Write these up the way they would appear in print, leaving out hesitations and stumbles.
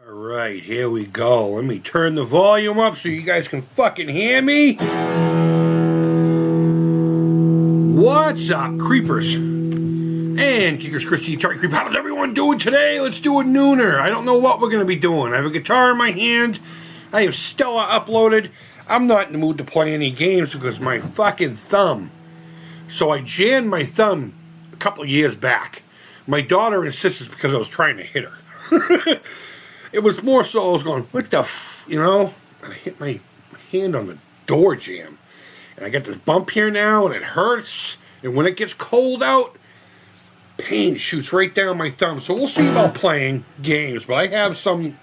Alright, here we go. Let me turn the volume up so you guys can fucking hear me. What's up, creepers? And Kickers Christy, Atari Creep. How's everyone doing today? Let's do a nooner. I don't know what we're going to be doing. I have a guitar in my hand. I have Stella uploaded. I'm not in the mood to play any games because my fucking thumb. So I jammed my thumb a couple of years back. My daughter insists it's because I was trying to hit her. It was more so I was going, what the you know? And I hit my hand on the door jamb. And I got this bump here now, and it hurts. And when it gets cold out, pain shoots right down my thumb. So we'll see about playing games. But I have some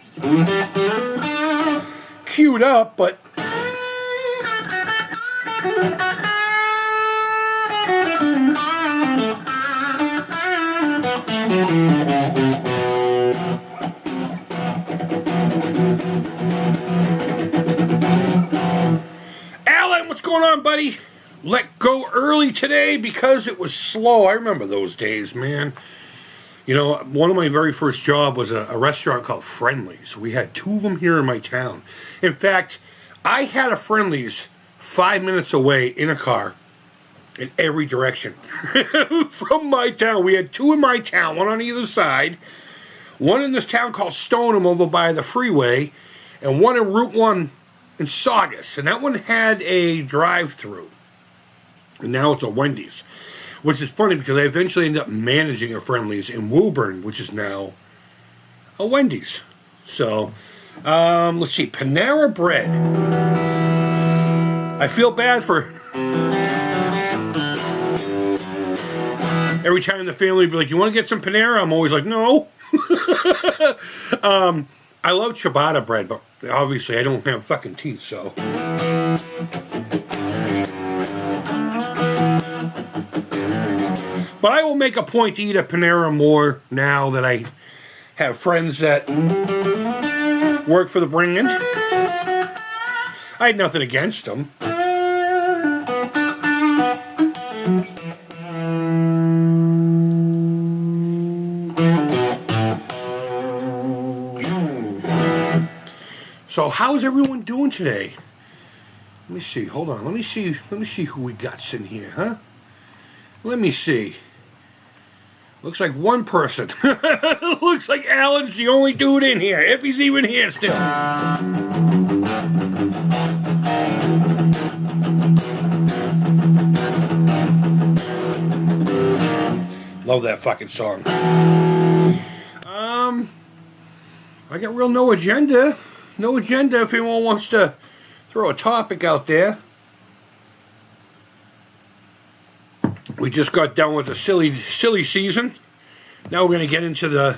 queued up, but... Alan, what's going on, buddy? Let go early today because it was slow. I remember those days, man. You know, one of my very first jobs was a restaurant called Friendly's. We had two of them here in my town. In fact, I had a Friendly's 5 minutes away in a car in every direction from my town. We had two in my town, one on either side. One in this town called Stoneham over by the freeway, and one in Route 1 in Saugus. And that one had a drive-through. And now it's a Wendy's. Which is funny because I eventually ended up managing a Friendly's in Woburn, which is now a Wendy's. So, let's see. Panera Bread. I feel bad for... Every time the family would be like, you want to get some Panera? I'm always like, no. I love ciabatta bread, but obviously I don't have fucking teeth, so... But I will make a point to eat at Panera more now that I have friends that work for the brand. I had nothing against them. So how's everyone doing today? Let me see. Hold on. Let me see who we got sitting here, huh? Let me see. Looks like one person. Looks like Alan's the only dude in here, if he's even here still. Love that fucking song. I got real no agenda. No agenda if anyone wants to throw a topic out there. We just got done with the silly season. Now we're gonna get into the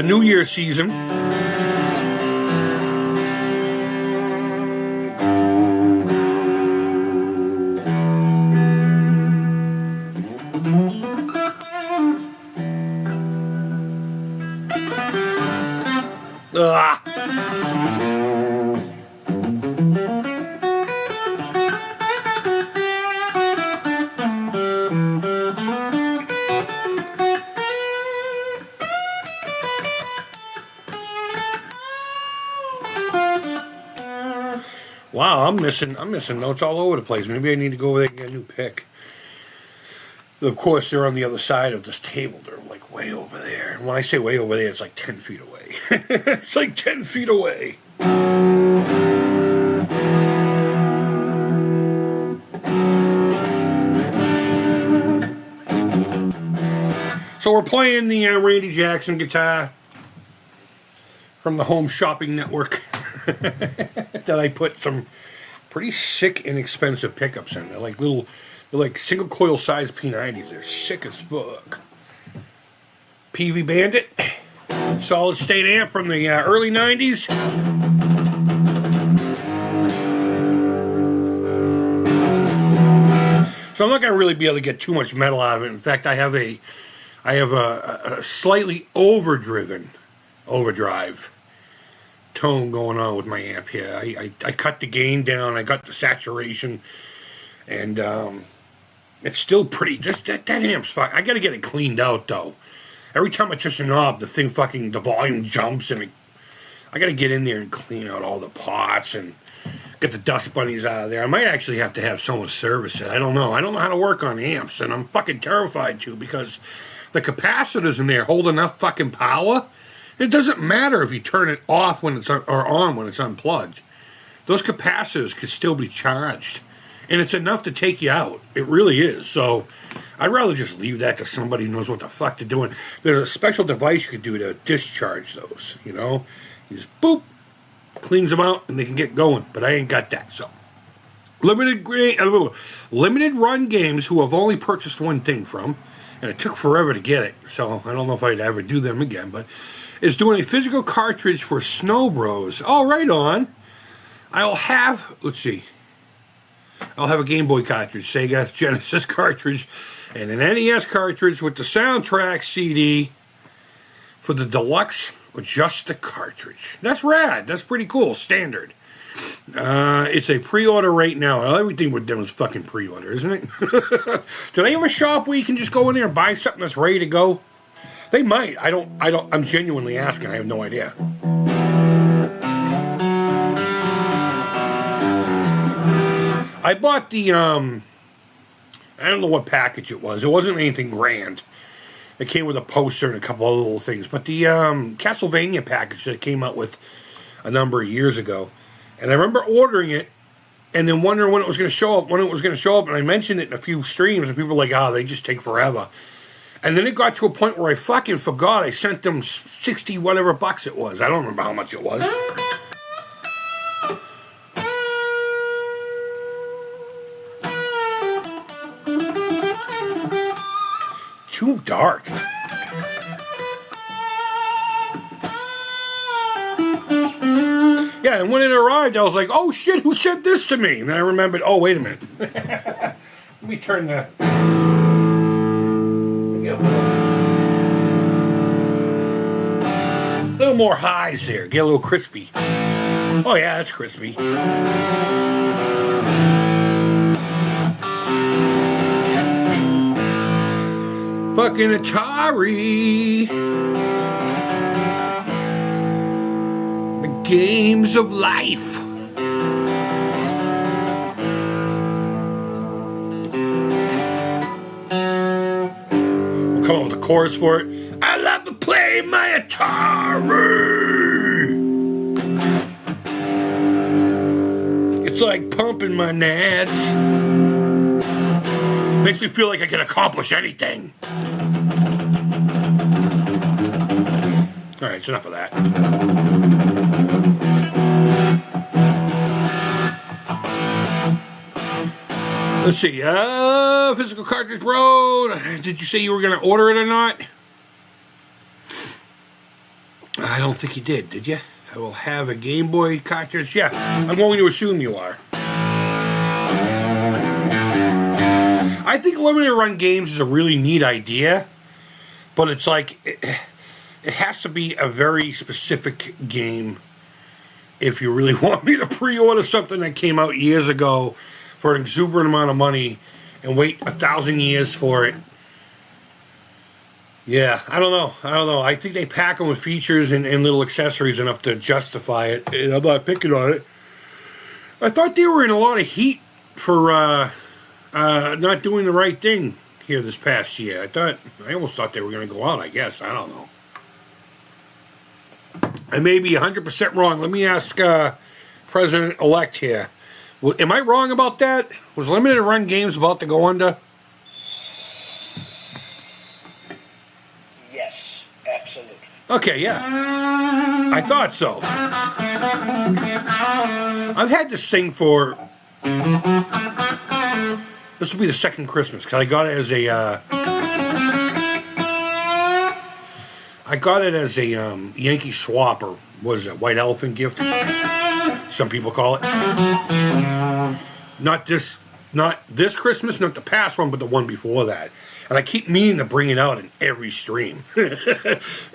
New Year season. Wow, I'm missing notes all over the place. Maybe I need to go over there and get a new pick. Of course, they're on the other side of this table. They're like way over there. And when I say way over there, it's like 10 feet away. It's like 10 feet away. So we're playing the Randy Jackson guitar from the Home Shopping Network. That I put some pretty sick, inexpensive pickups in. They're like single coil size P90s. They're sick as fuck. PV Bandit, solid state amp from the early 90s. So I'm not going to really be able to get too much metal out of it. In fact, I have a slightly overdrive tone going on with my amp here. I cut the gain down, I got the saturation, and It's still pretty. That amp's fine. I gotta get it cleaned out though. Every time I touch the knob, the thing fucking, the volume jumps, and I gotta get in there and clean out all the pots and get the dust bunnies out of there. I might actually have to have someone service it. I don't know. I don't know how to work on amps, and I'm fucking terrified to, because the capacitors in there hold enough fucking power. It doesn't matter if you turn it off when it's or on when it's unplugged. Those capacitors could still be charged, and it's enough to take you out. It really is. So I'd rather just leave that to somebody who knows what the fuck they're doing. There's a special device you could do to discharge those, you know? You just boop, cleans them out, and they can get going. But I ain't got that, so. Limited run games who have only purchased one thing from, and it took forever to get it, so I don't know if I'd ever do them again, but is doing a physical cartridge for Snow Bros. Oh, right on. I'll have a Game Boy cartridge, Sega Genesis cartridge, and an NES cartridge with the soundtrack CD for the deluxe or just the cartridge. That's rad. That's pretty cool. Standard. It's a pre-order right now. Everything with them is fucking pre-order, isn't it? Do they have a shop where you can just go in there and buy something that's ready to go? They might. I'm genuinely asking. I have no idea. I bought the, I don't know what package it was. It wasn't anything grand. It came with a poster and a couple of little things. But the Castlevania package that it came out with a number of years ago. And I remember ordering it and then wondering when it was going to show up, And I mentioned it in a few streams, and people were like, oh, they just take forever. And then it got to a point where I fucking forgot. I sent them 60 whatever bucks it was. I don't remember how much it was. Too dark. Yeah, and when it arrived, I was like, oh shit, who sent this to me? And then I remembered, oh, wait a minute. Let me turn the... Get a little more highs there. Get a little crispy. Oh yeah, that's crispy. Fucking Atari. The games of life. We'll come up with a chorus for it. I love to play my Atari. It's like pumping my nads. Makes me feel like I can accomplish anything. Alright, it's enough of that. Let's see, physical cartridge road. Did you say you were going to order it or not? I don't think you did you? I will have a Game Boy cartridge. Yeah, I'm going to assume you are. I think limited run games is a really neat idea, but it's like, it has to be a very specific game if you really want me to pre-order something that came out years ago for an exuberant amount of money and wait 1,000 years for it. Yeah, I don't know. I think they pack them with features and little accessories enough to justify it, and I'm not picking on it. I thought they were in a lot of heat for not doing the right thing here this past year. I almost thought they were going to go out, I guess. I don't know. I may be 100% wrong. Let me ask President-elect here. Am I wrong about that? Was limited run games about to go under? Yes, absolutely. Okay, yeah. I thought so. I've had this thing for... This will be the second Christmas, because I got it as a... Yankee swap, or what is it, white elephant gift? Some people call it. Not this Christmas, not the past one, but the one before that. And I keep meaning to bring it out in every stream. And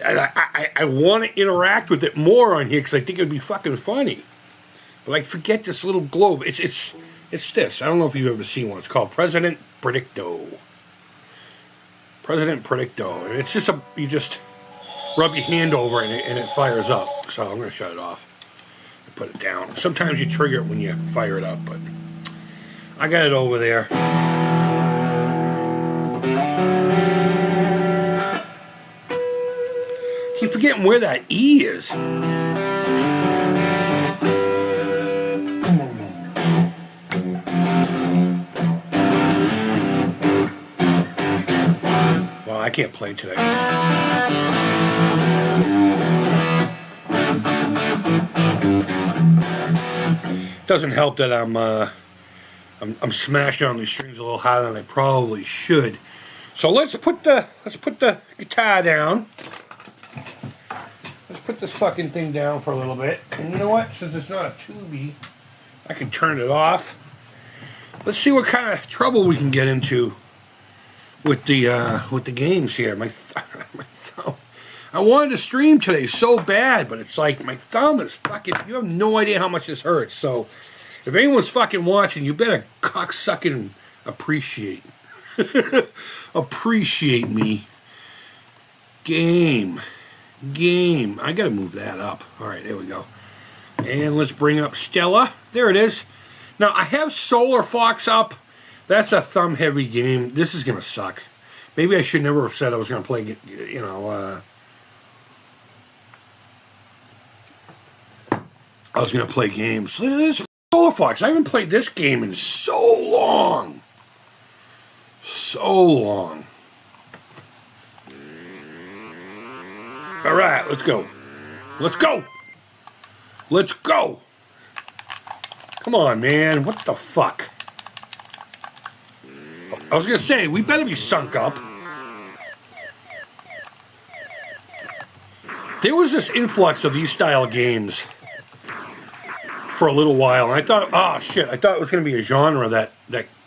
I want to interact with it more on here because I think it'd be fucking funny. But I forget this little globe. It's this. I don't know if you've ever seen one. It's called President Predicto. President Predicto. And it's just you just rub your hand over it and it fires up. So I'm going to shut it off and put it down. Sometimes you trigger it when you fire it up, but I got it over there. Keep forgetting where that E is. Well, I can't play today. Doesn't help that I'm smashing on these strings a little harder than I probably should. So let's put the guitar down. Let's put this fucking thing down for a little bit. And you know what? Since it's not a tubey, I can turn it off. Let's see what kind of trouble we can get into with the games here. My thumb. I wanted to stream today so bad, but it's like my thumb is fucking. You have no idea how much this hurts. So if anyone's fucking watching, you better cocksucking appreciate. Appreciate me. Game. I gotta move that up. Alright, there we go. And let's bring up Stella. There it is. Now, I have Solar Fox up. That's a thumb-heavy game. This is gonna suck. Maybe I should never have said I was gonna play, you know, I was gonna play games. This is Solar Fox. I haven't played this game in so long. So long. All right, let's go. Let's go. Let's go. Come on, man. What the fuck? I was going to say, we better be sunk up. There was this influx of these style games for a little while, and I thought, oh, shit, I thought it was going to be a genre that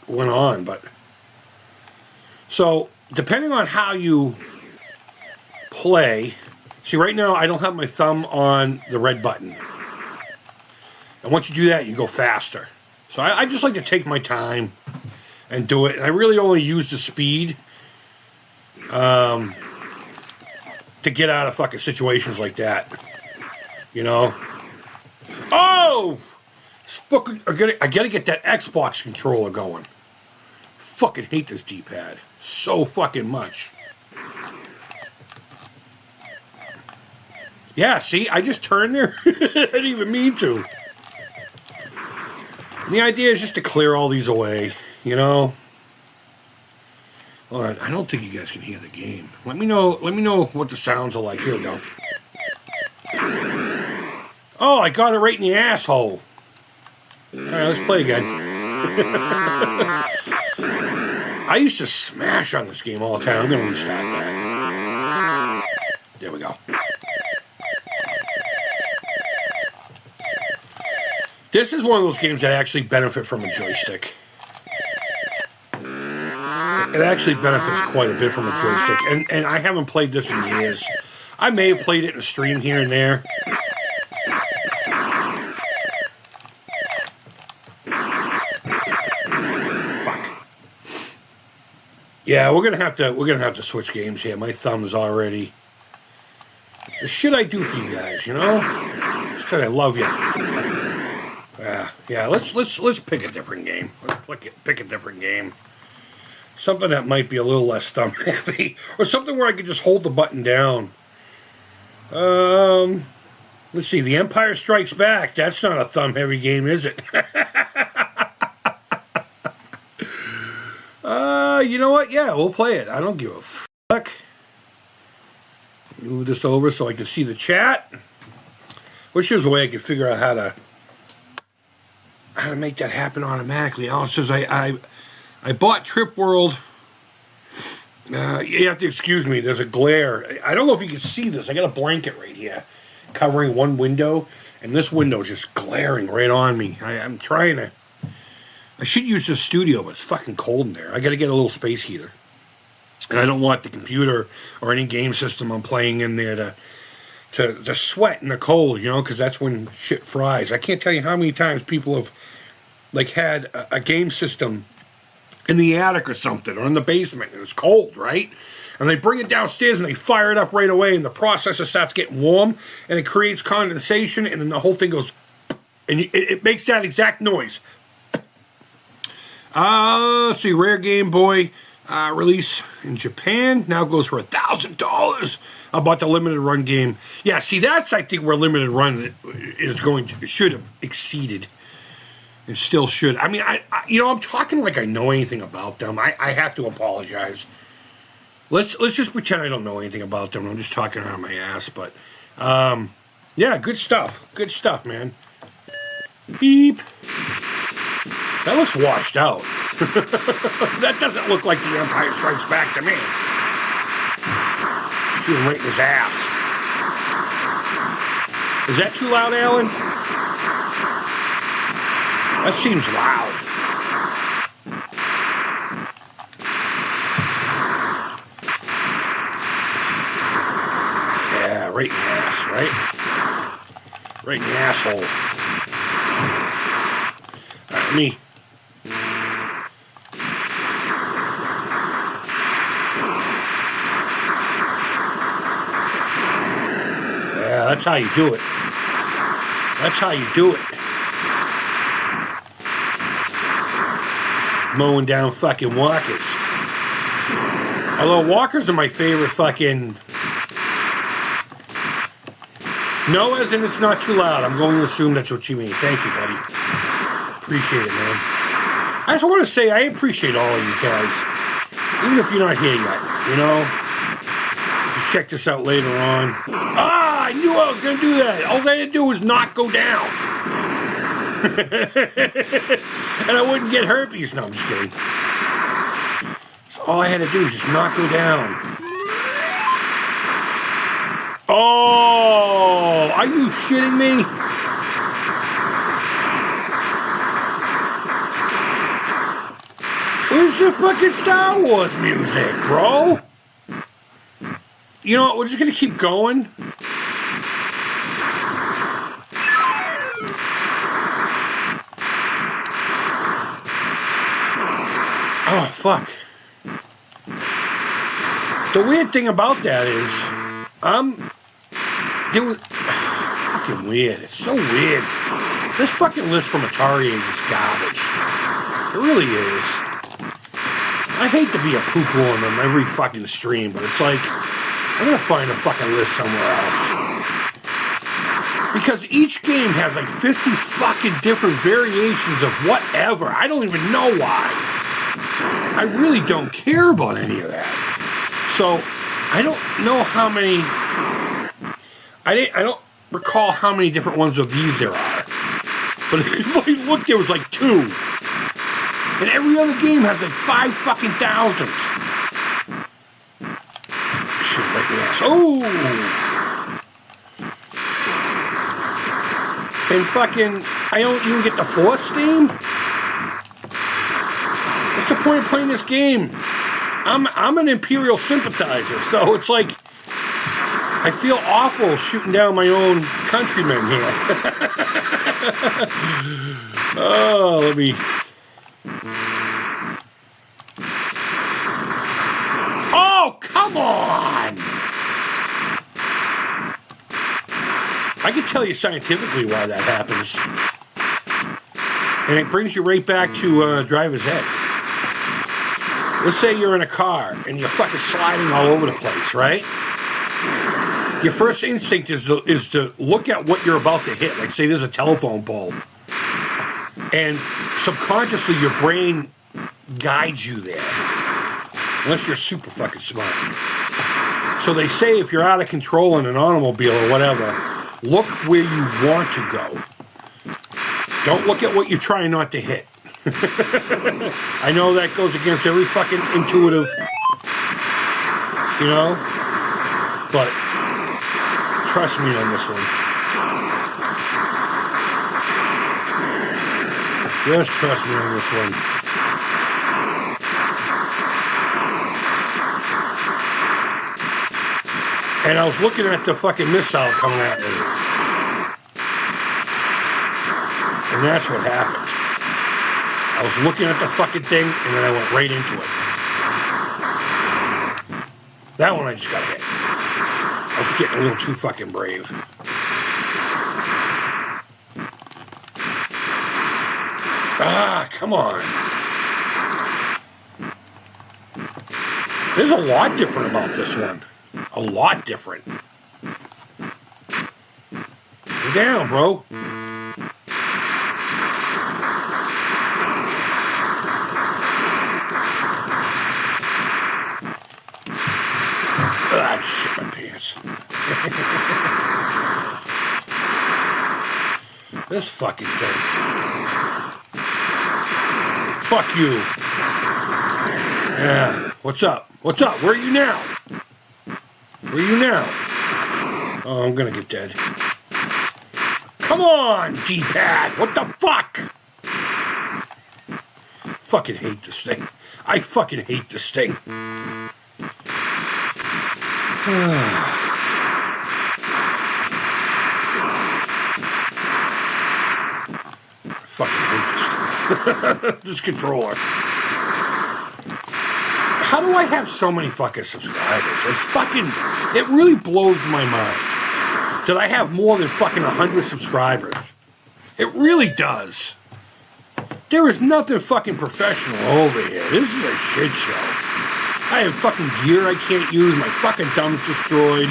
went on, but... So, depending on how you play... See, right now, I don't have my thumb on the red button. And once you do that, you go faster. So I just like to take my time and do it. And I really only use the speed to get out of fucking situations like that. You know? Oh! I gotta get that Xbox controller going. Fucking hate this D-pad. So fucking much. Yeah, see, I just turned there. I didn't even mean to. And the idea is just to clear all these away, you know. All right, I don't think you guys can hear the game. Let me know what the sounds are like. Here we go. Oh, I got it right in the asshole. All right, let's play again. I used to smash on this game all the time. I'm going to restart that. There we go. This is one of those games that actually benefit from a joystick. It actually benefits quite a bit from a joystick. And I haven't played this in years. I may have played it in a stream here and there. Fuck. Yeah, we're gonna have to switch games here. My thumb is already. The shit I do for you guys, you know? Just because I love you. Yeah, let's pick a different game. Let's pick a different game. Something that might be a little less thumb heavy. Or something where I could just hold the button down. Let's see, The Empire Strikes Back. That's not a thumb heavy game, is it? You know what? Yeah, we'll play it. I don't give a fuck. Move this over so I can see the chat. Wish there was a way I could figure out how to make that happen automatically. Alice says, I bought Trip World. You have to excuse me. There's a glare. I don't know if you can see this. I got a blanket right here covering one window, and this window is just glaring right on me. I'm trying to... I should use this studio, but it's fucking cold in there. I got to get a little space heater. And I don't want the computer or any game system I'm playing in there to sweat in the cold, you know, because that's when shit fries. I can't tell you how many times people have, like, had a game system in the attic or something, or in the basement, and it's cold, right? And they bring it downstairs and they fire it up right away, and the processor starts getting warm, and it creates condensation, and then the whole thing goes, and it makes that exact noise. Let's see, Rare Game Boy release in Japan now goes for $1,000. I bought the limited run game. Yeah, see, that's, I think, where limited run is going to, should have exceeded. It still should. I mean, I'm talking like I know anything about them. I have to apologize. Let's just pretend I don't know anything about them. I'm just talking around my ass, but yeah, good stuff. Good stuff, man. Beep. That looks washed out. That doesn't look like the Empire Strikes Back to me. Shoot him right in his ass. Is that too loud, Alan? That seems loud. Yeah, right in the ass, right? Right in the asshole. All right, me. Yeah, that's how you do it. That's how you do it. Mowing down fucking walkers. Although walkers are my favorite fucking... No, as in it's not too loud. I'm going to assume that's what you mean. Thank you, buddy. Appreciate it, man. I just want to say I appreciate all of you guys. Even if you're not here yet, you know? You check this out later on. I knew I was going to do that. All they had to do was not go down. And I wouldn't get herpes. No, I'm just kidding. So all I had to do was just not go down. Oh, are you shitting me? Where's the fucking Star Wars music, bro? You know what, we're just gonna keep going. Oh, fuck. The weird thing about that is, it was fucking weird. It's so weird. This fucking list from Atari is garbage. It really is. I hate to be a poo-poo on them every fucking stream, but it's like, I'm gonna find a fucking list somewhere else. Because each game has like 50 fucking different variations of whatever. I don't even know why. I really don't care about any of that. So, I don't know how many... I don't recall how many different ones of these there are. But if you look, there was like 2. And every other game has like 5 fucking thousand. Shoot right in the ass. Oh! And fucking... I don't even get the Force theme? What's the point of playing this game? I'm an Imperial sympathizer, so it's like I feel awful shooting down my own countrymen here. Oh, let me... Oh, come on! I can tell you scientifically why that happens. And it brings you right back to driver's ed. Let's say you're in a car and you're fucking sliding all over the place, right? Your first instinct is to look at what you're about to hit. Like, say there's a telephone pole. And subconsciously your brain guides you there. Unless you're super fucking smart. So they say if you're out of control in an automobile or whatever, look where you want to go. Don't look at what you're trying not to hit. I know that goes against every fucking intuitive, you know, but trust me on this one. Just trust me on this one. And I was looking at the fucking missile coming at me. And that's what happened. I was looking at the fucking thing, and then I went right into it. That one I just got hit. I was getting a little too fucking brave. Ah, come on. There's a lot different about this one. A lot different. Go down, bro. Ah, shit my pants. This fucking thing. Fuck you. Yeah. What's up? What's up? Where are you now? Where are you now? Oh, I'm gonna get dead. Come on, D-pad. What the fuck? Fucking hate this thing. I fucking hate this thing. Fucking hate this. This controller. How do I have so many fucking subscribers? It really blows my mind that I have more than fucking 100 subscribers. It really does. There is nothing fucking professional over here. This is a shit show. I have fucking gear I can't use. My fucking thumb's destroyed.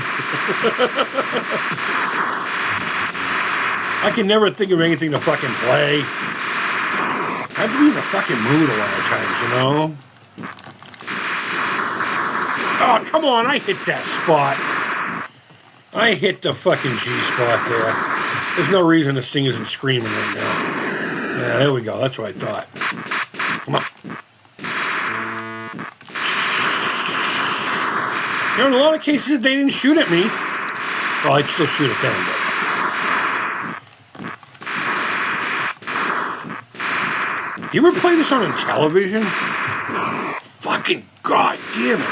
I can never think of anything to fucking play. I have to be in a fucking mood a lot of times, you know? Oh, come on, I hit that spot. I hit the fucking G spot there. There's no reason this thing isn't screaming right now. Yeah, there we go. That's what I thought. Come on. You know, in a lot of cases, they didn't shoot at me. Well, I'd still shoot at them, but... You ever play this on a television? Fucking goddamn it.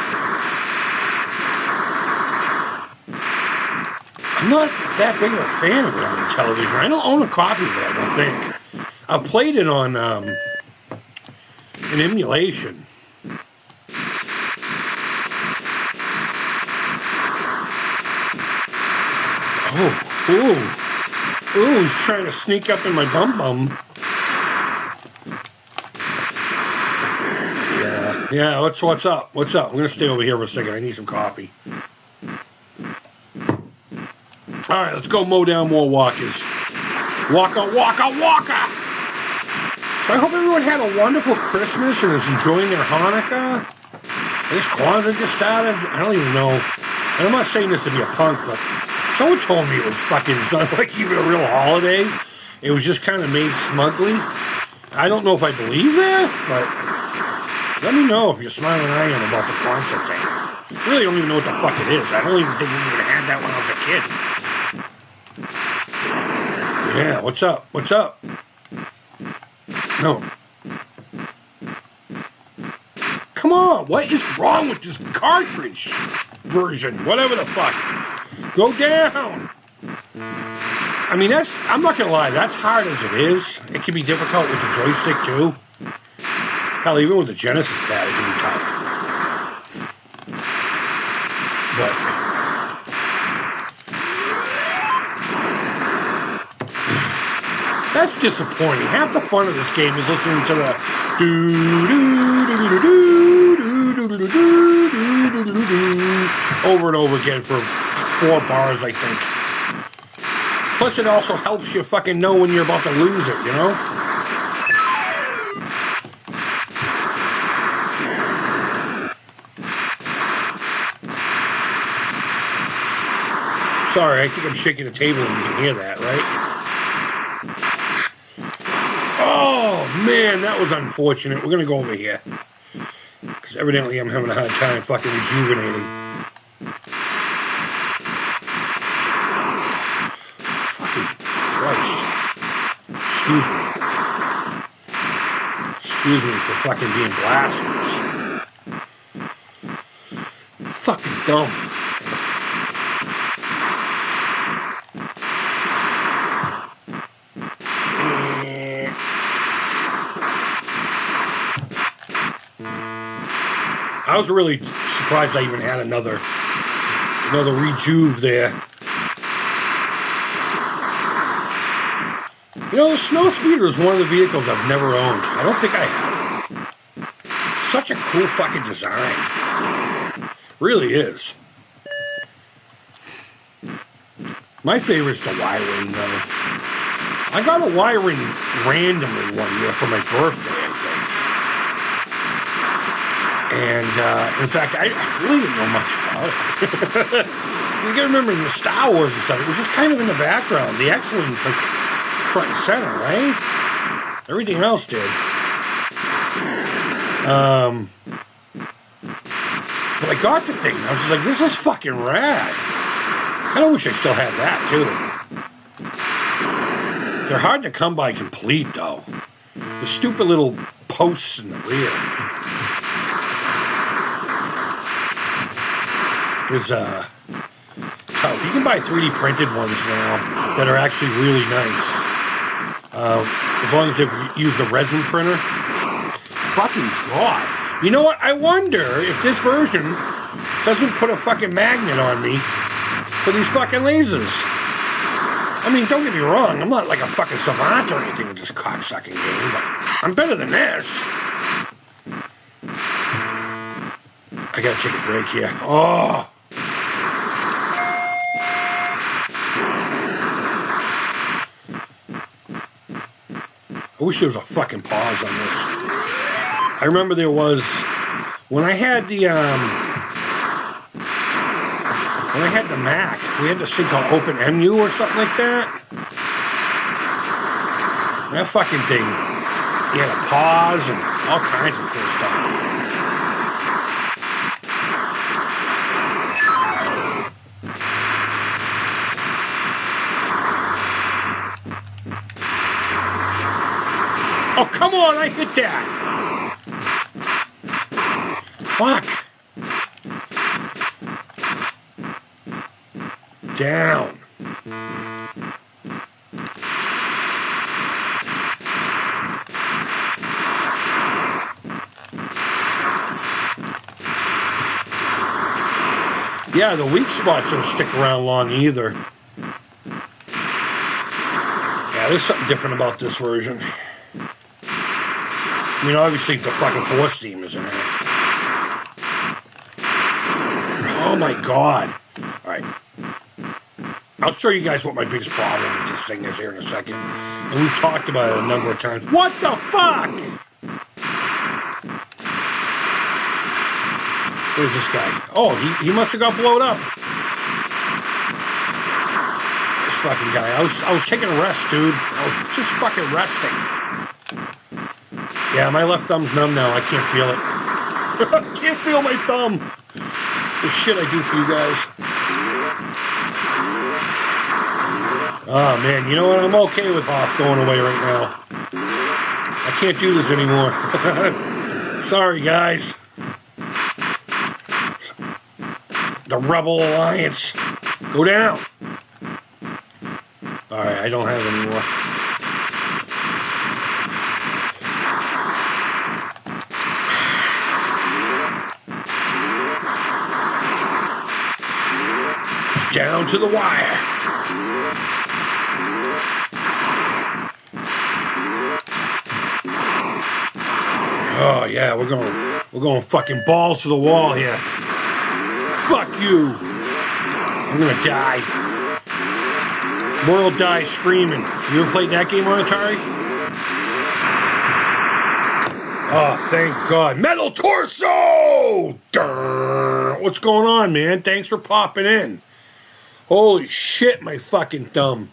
I'm not that big of a fan of it on television. I don't own a copy of it, I don't think. I've played it on an emulation. Ooh, he's trying to sneak up in my bum. Yeah, what's up? What's up? I'm going to stay over here for a second. I need some coffee. All right, let's go mow down more walkers. Waka. So I hope everyone had a wonderful Christmas and is enjoying their Hanukkah. I guess Kwanzaa just started. I don't even know. And I'm not saying this to be a punk, but someone told me it's not like even a real holiday. It was just kind of made smugly. I don't know if I believe that, but let me know if you're smiling I am about the Kwanzaa thing. I really don't even know what the fuck it is. I don't even think we even had that when I was a kid. Yeah, what's up? No. Come on, what is wrong with this cartridge version? Whatever the fuck. Go down. I mean, I'm not gonna lie, that's hard as it is. It can be difficult with the joystick too. Hell, even with the Genesis pad, it can be tough. But that's disappointing. Half the fun of this game is listening to the over and over again for 4 bars, I think. Plus, it also helps you fucking know when you're about to lose it, you know? Sorry, I think I'm shaking the table and you can hear that, right? Oh, man, that was unfortunate. We're going to go over here. Because evidently I'm having a hard time fucking rejuvenating. Fucking Christ. Excuse me for fucking being blasphemous. Fucking dumb. I was really surprised I even had another rejuve there. You know, the snow speeder is one of the vehicles I've never owned. I don't think I have. Such a cool fucking design. Really is. My favorite's the Y-Wing, though. I got a Y-Wing randomly one year for my birthday, I think. And, in fact, I really didn't know much about it. You gotta remember, in the Star Wars and stuff, it was just kind of in the background. The X-Wing's like front and center, right? Everything else did. But I got the thing. I was just like, this is fucking rad. I kind of wish I still had that, too. They're hard to come by complete, though. The stupid little posts in the rear. Is, tough. You can buy 3D printed ones now that are actually really nice. As long as you use the resin printer. Fucking God. You know what? I wonder if this version doesn't put a fucking magnet on me for these fucking lasers. I mean, don't get me wrong. I'm not like a fucking savant or anything with this cocksucking game, but I'm better than this. I gotta take a break here. Oh. I wish there was a fucking pause on this. I remember there was, when I had the Mac, we had this thing called OpenMU or something like that. That fucking thing, you had a pause and all kinds of cool stuff. Oh, come on, I hit that. Fuck. Down. Yeah, the weak spots don't stick around long either. Yeah, there's something different about this version. I mean, obviously the fucking force steam is in it. Oh my God. Alright. I'll show you guys what my biggest problem with this thing is here in a second. And we've talked about it a number of times. What the fuck? Where's this guy? Oh, he must have got blown up. This fucking guy. I was taking a rest, dude. I was just fucking resting. Yeah, my left thumb's numb now. I can't feel it. I can't feel my thumb. The shit I do for you guys. Oh, man. You know what? I'm okay with Hoth going away right now. I can't do this anymore. Sorry, guys. The Rebel Alliance. Go down. Alright, I don't have any more. Down to the wire. Oh yeah, we're going fucking balls to the wall here. Fuck you. I'm gonna die. World dies screaming. You ever played that game on Atari? Oh, thank God. Metal Torso! Durr. What's going on, man? Thanks for popping in. Holy shit, my fucking thumb.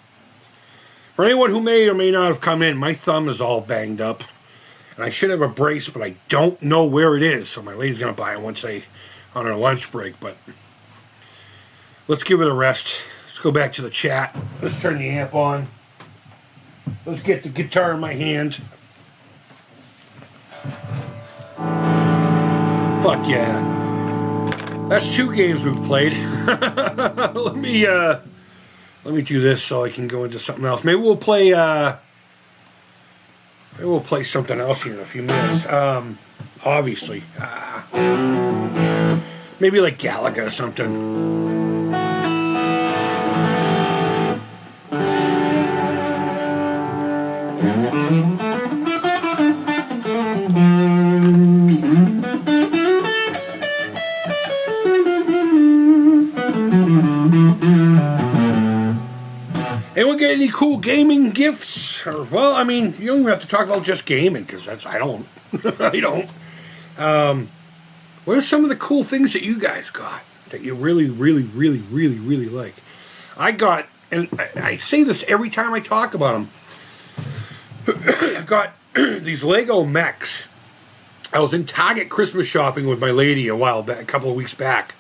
For anyone who may or may not have come in, my thumb is all banged up. And I should have a brace, but I don't know where it is. So my lady's going to buy it once they on our lunch break. But let's give it a rest. Let's go back to the chat. Let's turn the amp on. Let's get the guitar in my hand. Fuck yeah. That's 2 games we've played. Let me do this so I can go into something else. Maybe we'll play something else here in a few minutes. Obviously. Maybe like Galaga or something. Anyone get any cool gaming gifts? Or, well, I mean, you don't even have to talk about just gaming, because that's, I don't. I don't. What are some of the cool things that you guys got that you really, really, really, really, really like? I got, and I say this every time I talk about them, I got these Lego mechs. I was in Target Christmas shopping with my lady a couple of weeks back.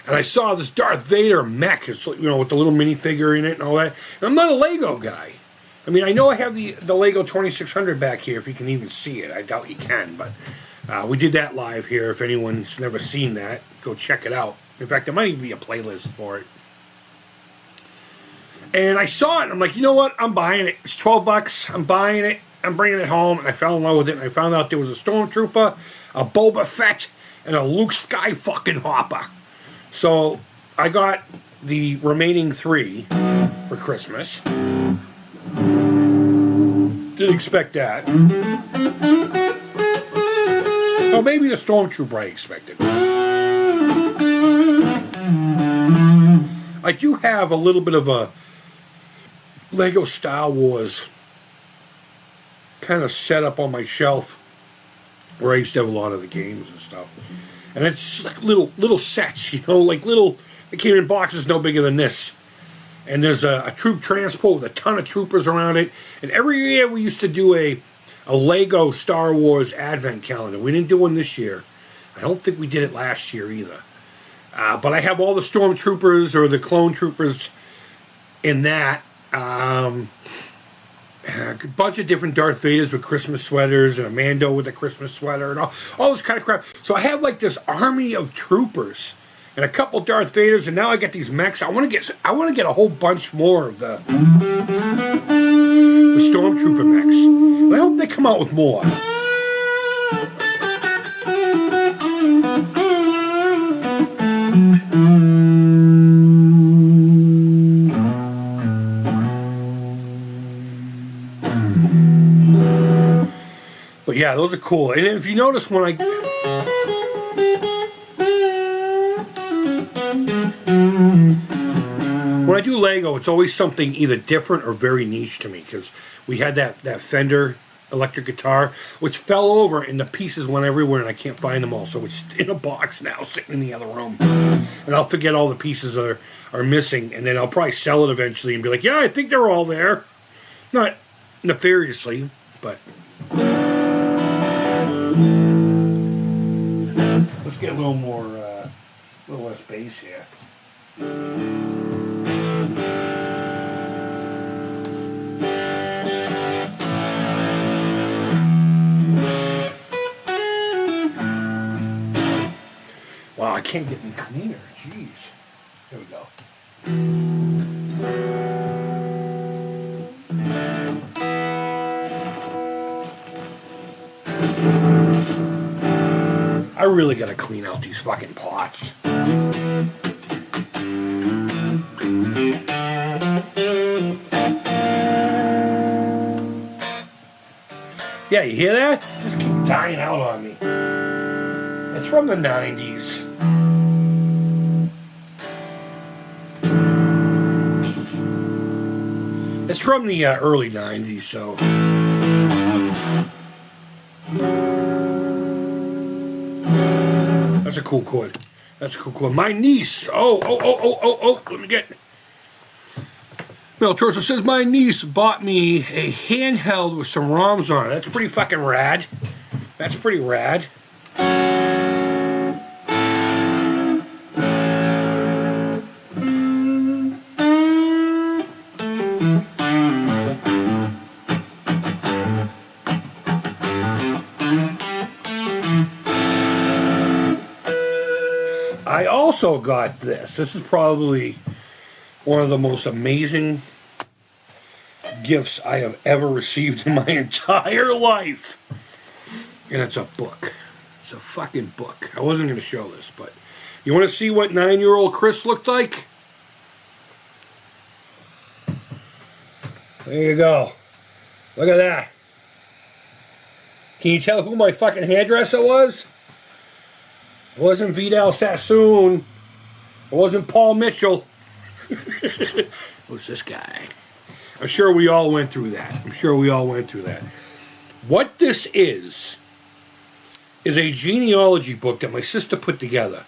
And I saw this Darth Vader mech, it's, you know, with the little minifigure in it and all that. And I'm not a Lego guy. I mean, I know I have the Lego 2600 back here, if you can even see it. I doubt you can, but we did that live here. If anyone's never seen that, go check it out. In fact, there might even be a playlist for it. And I saw it, and I'm like, you know what? I'm buying it. It's $12. I'm buying it. I'm bringing it home. And I fell in love with it, and I found out there was a Stormtrooper, a Boba Fett, and a Luke Skywalker. So I got the remaining 3 for Christmas. Didn't expect that. Oh, maybe the Stormtrooper I expected. I do have a little bit of a Lego Star Wars kind of set up on my shelf where I used to have a lot of the games and stuff. And it's like little sets, you know, like they came in boxes no bigger than this. And there's a troop transport with a ton of troopers around it. And every year we used to do a Lego Star Wars advent calendar. We didn't do one this year. I don't think we did it last year either. But I have all the stormtroopers or the clone troopers in that. A bunch of different Darth Vaders with Christmas sweaters, and a Mando with a Christmas sweater, and all this kind of crap. So I have like this army of troopers and a couple Darth Vaders, and now I get these mechs. I want to get a whole bunch more of the Stormtrooper mechs. And I hope they come out with more. But yeah, those are cool. And if you notice when I do Lego, it's always something either different or very niche to me, because we had that Fender electric guitar, which fell over and the pieces went everywhere and I can't find them all. So it's in a box now, sitting in the other room. And I'll forget all the pieces are missing, and then I'll probably sell it eventually and be like, yeah, I think they're all there. Not nefariously, but... Let's get a little less bass here. Wow, I can't get any cleaner. Jeez. There we go. I really gotta clean out these fucking pots. Yeah, you hear that? Just keep dying out on me. It's from the 90s. It's from the early 90s, so... That's a cool chord. That's a cool chord. My niece. Oh. Let me get... Mel Torso says, my niece bought me a handheld with some ROMs on it. That's pretty fucking rad. That's pretty rad. I also got this. This is probably one of the most amazing gifts I have ever received in my entire life. And it's a book. It's a fucking book. I wasn't going to show this, but you want to see what 9-year-old Chris looked like? There you go. Look at that. Can you tell who my fucking hairdresser was? It wasn't Vidal Sassoon. It wasn't Paul Mitchell. It was this guy. I'm sure we all went through that. What this is a genealogy book that my sister put together.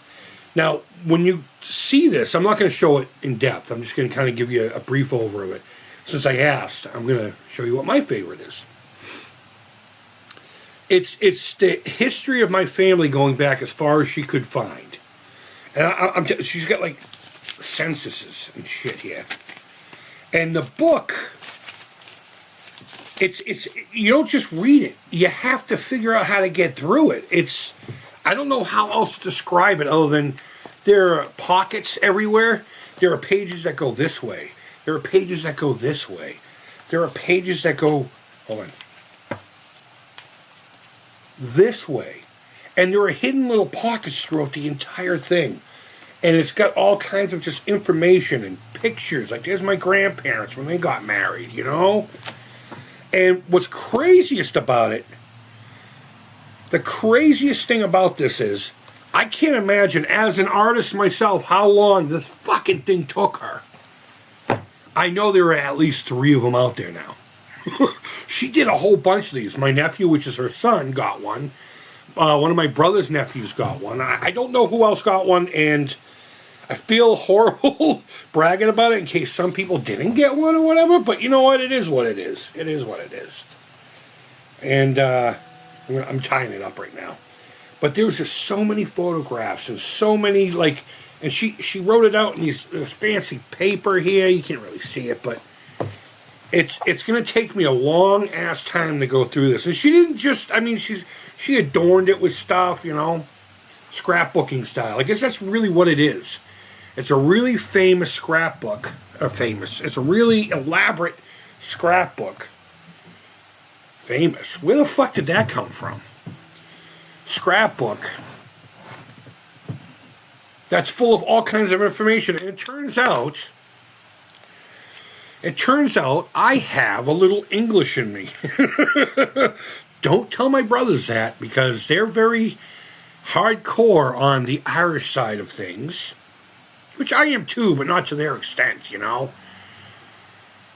Now, when you see this, I'm not going to show it in depth. I'm just going to kind of give you a brief overview of it. Since I asked, I'm going to show you what my favorite is. It's the history of my family going back as far as she could find. And she's got like censuses and shit here. And the book, it's you don't just read it. You have to figure out how to get through it. I don't know how else to describe it other than there are pockets everywhere. There are pages that go this way. There are pages that go this way. There are pages that go, hold on, this way. And there are hidden little pockets throughout the entire thing. And it's got all kinds of just information and pictures. Like, there's my grandparents when they got married, you know? And what's craziest about it, the craziest thing about this is, I can't imagine, as an artist myself, how long this fucking thing took her. I know there are at least 3 of them out there now. She did a whole bunch of these. My nephew, which is her son, got one. One of my brother's nephews got one. I don't know who else got one, and I feel horrible bragging about it in case some people didn't get one or whatever, but you know what? It is what it is. It is what it is. And I'm tying it up right now. But there was just so many photographs and so many, like, and she wrote it out in this fancy paper here. You can't really see it, but it's going to take me a long-ass time to go through this. And she didn't just, I mean, she adorned it with stuff, you know, scrapbooking style. I guess that's really what it is. It's a really famous scrapbook. It's a really elaborate scrapbook. Famous. Where the fuck did that come from? Scrapbook. That's full of all kinds of information. And it turns out I have a little English in me. Don't tell my brothers that, because they're very hardcore on the Irish side of things. Which I am too, but not to their extent, you know.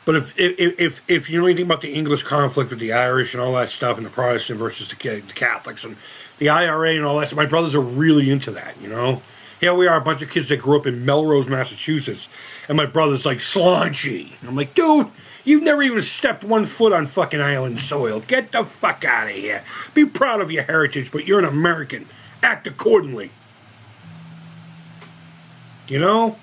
But if you know anything about the English conflict with the Irish and all that stuff, and the Protestant versus the Catholics and the IRA and all that stuff, my brothers are really into that, you know. Here we are, a bunch of kids that grew up in Melrose, Massachusetts, and my brother's like, Slaunchy. I'm like, dude, you've never even stepped 1 foot on fucking island soil. Get the fuck out of here. Be proud of your heritage, but you're an American. Act accordingly. You know?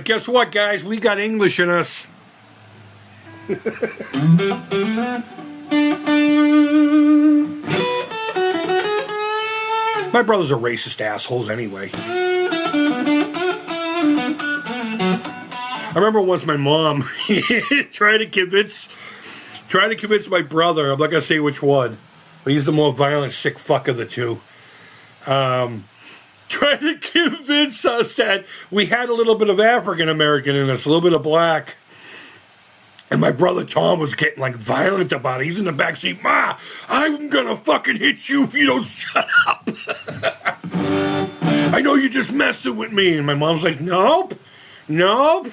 Guess what, guys? We got English in us. My brothers are racist assholes anyway. I remember once my mom tried to convince my brother, I'm not going to say which one, but he's the more violent, sick fuck of the two. Trying to convince us that we had a little bit of African American in us, a little bit of black. And my brother Tom was getting like violent about it. He's in the back seat. Ma, I'm gonna fucking hit you if you don't shut up. I know you're just messing with me. And my mom's like, nope. Then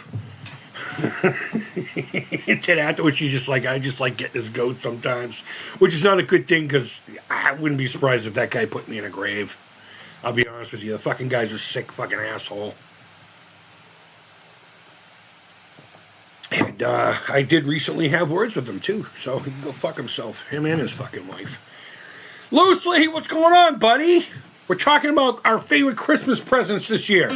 afterwards, she's just like, I just like getting his goat sometimes. Which is not a good thing, because I wouldn't be surprised if that guy put me in a grave. I'll be honest with you. The fucking guy's a sick fucking asshole. And I did recently have words with him, too. So he can go fuck himself. Him and his fucking wife. Loosely, what's going on, buddy? We're talking about our favorite Christmas presents this year.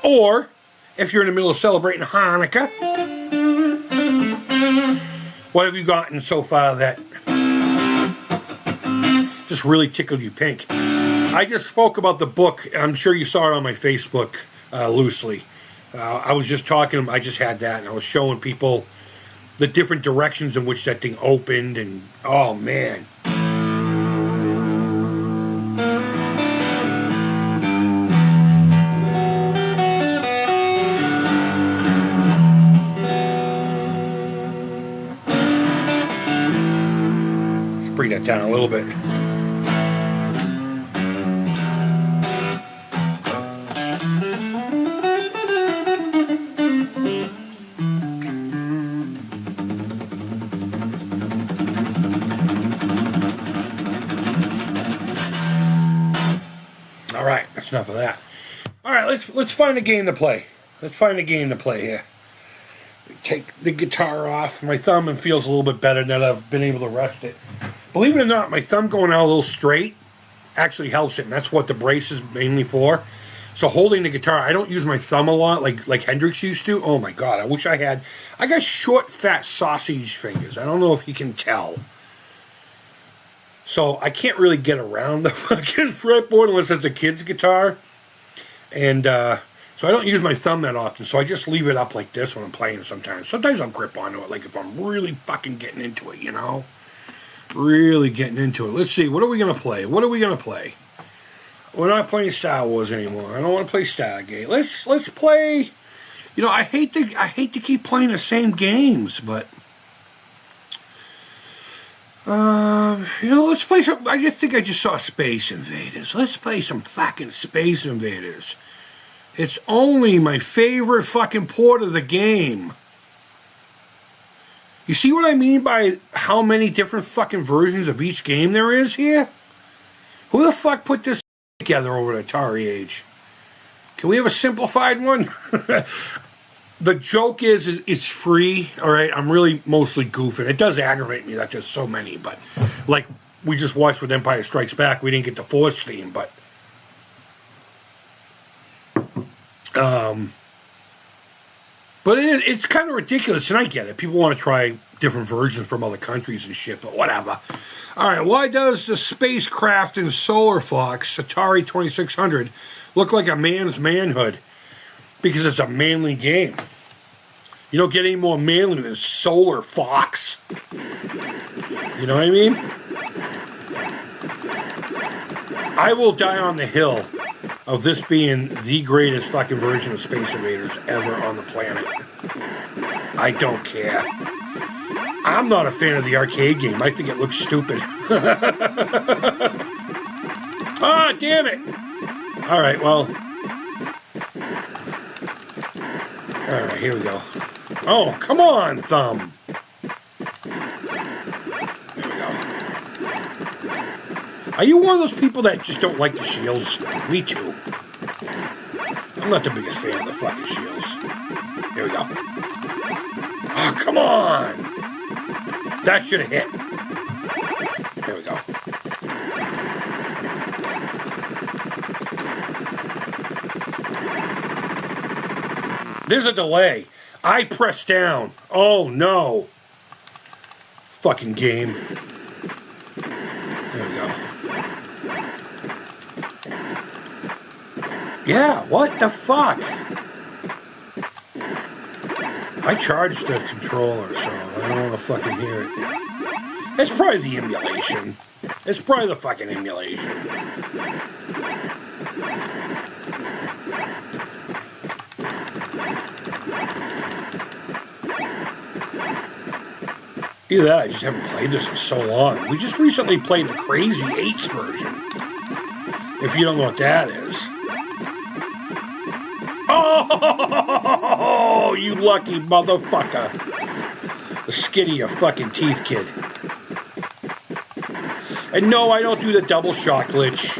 Or, if you're in the middle of celebrating Hanukkah, what have you gotten so far that just really tickled you pink? I just spoke about the book. I'm sure you saw it on my Facebook, loosely. I was just talking, I just had that, and I was showing people the different directions in which that thing opened, and oh man. Let's bring that down a little bit. All right, that's enough of that. All right, let's find a game to play. Let's find a game to play here. Take the guitar off my thumb and feels a little bit better now that I've been able to rest it. Believe it or not, my thumb going out a little straight actually helps it, and that's what the brace is mainly for. So holding the guitar, I don't use my thumb a lot like Hendrix used to. Oh my God, I wish I had. I got short, fat sausage fingers. I don't know if you can tell. So I can't really get around the fucking fretboard unless it's a kid's guitar. And so I don't use my thumb that often. So I just leave it up like this when I'm playing sometimes. Sometimes I'll grip onto it, like if I'm really fucking getting into it, you know? Really getting into it. Let's see, what are we going to play? What are we going to play? We're not playing Star Wars anymore. I don't want to play Stargate. Let's play... You know, I hate to keep playing the same games, but... you know, let's play some... I just think I just saw Space Invaders. Let's play some fucking Space Invaders. It's only my favorite fucking port of the game. You see what I mean by how many different fucking versions of each game there is here? Who the fuck put this together over at Atari Age? Can we have a simplified one? The joke is it's free, all right? I'm really mostly goofing. It does aggravate me that there's so many, but like we just watched with Empire Strikes Back, we didn't get the Force theme, but it's kind of ridiculous, and I get it. People want to try different versions from other countries and shit, but whatever. All right, why does the spacecraft in Solar Fox Atari 2600 look like a man's manhood? Because it's a manly game. You don't get any more manly than Solar Fox. You know what I mean? I will die on the hill of this being the greatest fucking version of Space Invaders ever on the planet. I don't care. I'm not a fan of the arcade game. I think it looks stupid. Ah, damn it! Alright, well... Alright, here we go. Oh, come on, thumb! There we go. Are you one of those people that just don't like the shields? Me too. I'm not the biggest fan of the fucking shields. Here we go. Oh, come on! That should have hit. There we go. There's a delay. I pressed down. Oh, no. Fucking game. There we go. Yeah, what the fuck? I charged the controller, so I don't want to fucking hear it. It's probably the emulation. It's probably the fucking emulation. Either that, I just haven't played this in so long. We just recently played the Crazy 8s version. If you don't know what that is. Oh, you lucky motherfucker. The skin of your fucking teeth, kid. And no, I don't do the double shot glitch.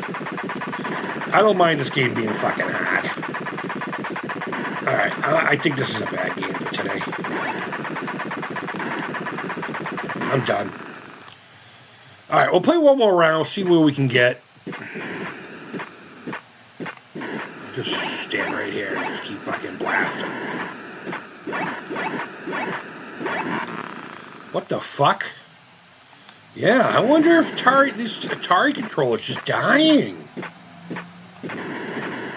I don't mind this game being fucking hard. Alright, I think this is a bad game for today. I'm done. Alright, we'll play one more round, see where we can get. Just stand right here and just keep fucking blasting. What the fuck? Yeah, I wonder if this Atari controller is just dying.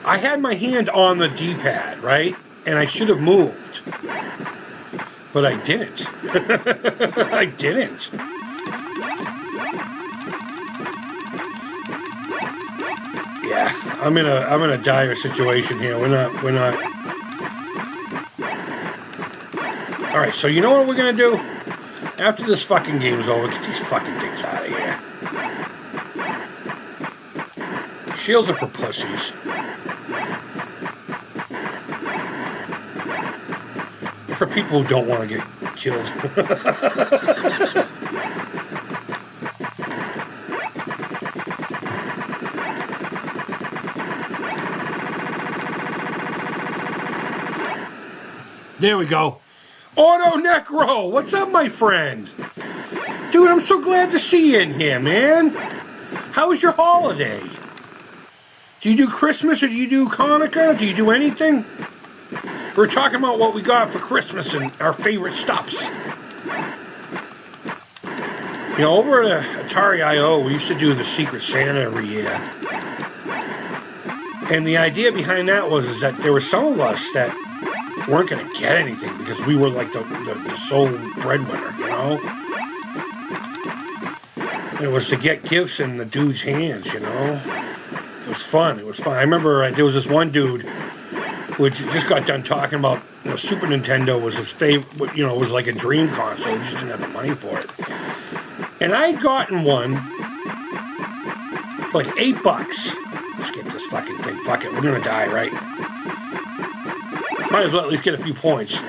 I had my hand on the D-pad, right? And I should have moved. But I didn't. I didn't. Yeah, I'm in a dire situation here. We're not. All right, so you know what we're gonna do? After this fucking game's over, get these fucking things out of here. Shields are for pussies. For people who don't want to get killed. There we go. Auto Necro, what's up, my friend? Dude, I'm so glad to see you in here, man. How was your holiday? Do you do Christmas or do you do Hanukkah? Do you do anything? We're talking about what we got for Christmas and our favorite stuffs. You know, over at Atari I.O., we used to do the Secret Santa every year. And the idea behind that was that there were some of us that weren't going to get anything because we were like the sole breadwinner, you know? And it was to get gifts in the dude's hands, you know? It was fun. It was fun. I remember there was this one dude which just got done talking about, you know, Super Nintendo was his favorite, you know, it was like a dream console. He just didn't have the money for it. And I'd gotten one for like $8. Let's get this fucking thing. Fuck it. We're going to die, right? Might as well at least get a few points.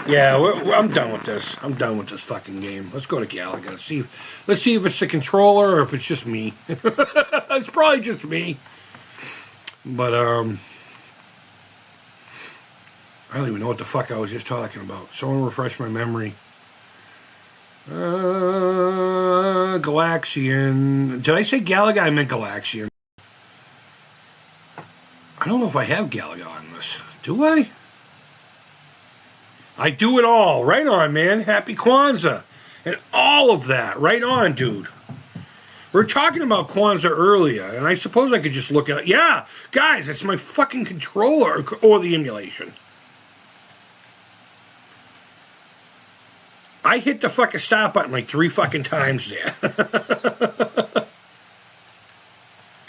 Yeah, I'm done with this. I'm done with this fucking game. Let's go to Galaga. Let's see if it's the controller or if it's just me. It's probably just me. But I don't even know what the fuck I was just talking about. Someone refresh my memory. Galaxian. Did I say Galaga? I meant Galaxian. I don't know if I have Galaga on this. Do I? I do it all. Right on, man. Happy Kwanzaa. And all of that. Right on, dude. We were talking about Kwanzaa earlier, and I suppose I could just look at it. Yeah, guys, it's my fucking controller or the emulation. I hit the fucking stop button like 3 fucking times there.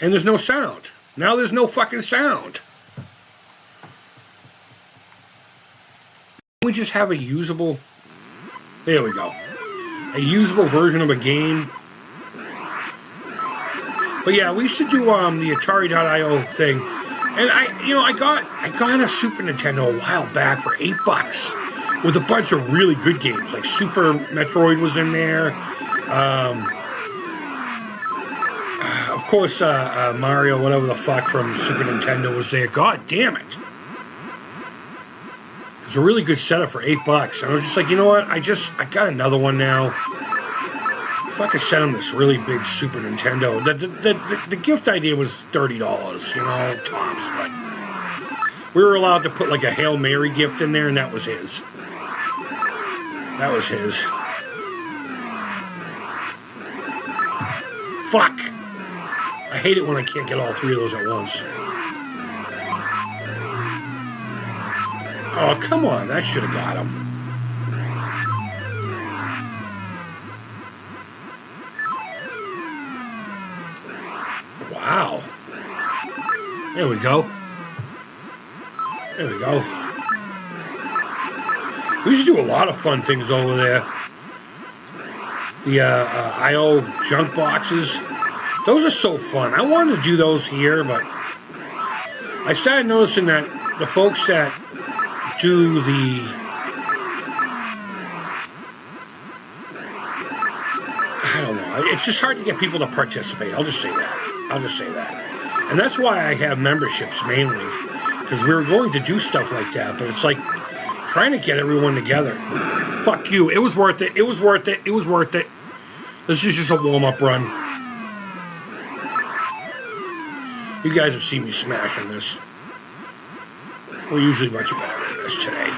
And there's no sound. Now there's no fucking sound. We just have a usable, there we go, a usable version of a game. But yeah, we used to do the Atari.io thing, and I got a Super Nintendo a while back for $8 with a bunch of really good games, like Super Metroid was in there, of course Mario, whatever the fuck from Super Nintendo was there. God damn it. It's a really good setup for $8. And I was just like, you know what? I got another one now. If I could send them this really big Super Nintendo, the gift idea was $30, you know, tops. But we were allowed to put like a Hail Mary gift in there, and that was his. That was his. Fuck. I hate it when I can't get all 3 of those at once. Oh, come on. That should have got him. Wow. There we go. There we go. We used to do a lot of fun things over there. The I.O. junk boxes. Those are so fun. I wanted to do those here, but I started noticing that the folks that do the I don't know. It's just hard to get people to participate. I'll just say that. And that's why I have memberships mainly, because we were going to do stuff like that, but it's like trying to get everyone together. Fuck you. It was worth it. It was worth it. It was worth it. This is just a warm-up run. You guys have seen me smashing this. We're usually much better than this today.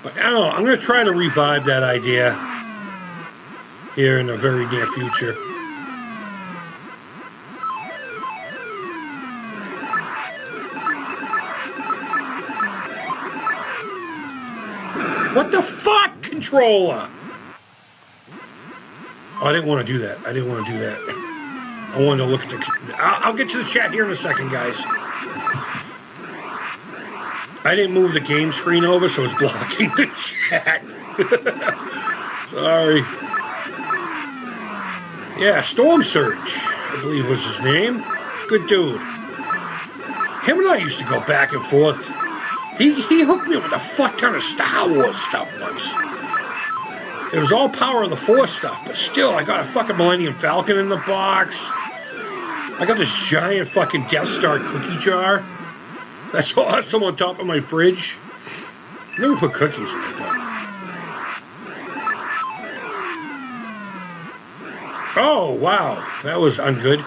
But I don't know. I'm going to try to revive that idea here in the very near future. What the fuck, controller? Oh, I didn't want to do that. I didn't want to do that. I wanted to look at the... I'll get to the chat here in a second, guys. I didn't move the game screen over, so it's blocking the chat. Sorry. Yeah, Storm Surge, I believe was his name. Good dude. Him and I used to go back and forth. He hooked me up with a fuck ton of Star Wars stuff once. It was all Power of the Force stuff, but still, I got a fucking Millennium Falcon in the box. I got this giant fucking Death Star cookie jar. That's awesome on top of my fridge. I never put cookies in it, though. Oh, wow. That was ungood.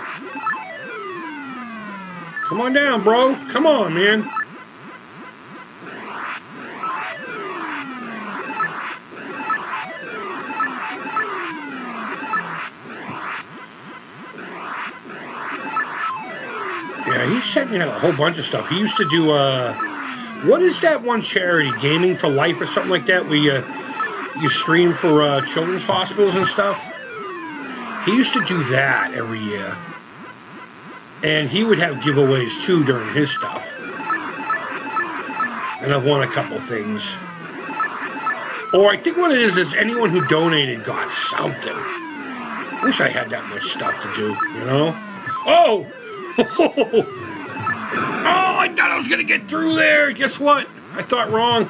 Come on down, bro. Come on, man. Yeah, he sent me out a whole bunch of stuff. He used to do, what is that one charity? Gaming for Life or something like that? Where you stream for children's hospitals and stuff? He used to do that every year. And he would have giveaways, too, during his stuff. And I've won a couple things. Or I think what it is anyone who donated got something. Wish I had that much stuff to do, you know? Oh! Oh, I thought I was going to get through there. Guess what? I thought wrong.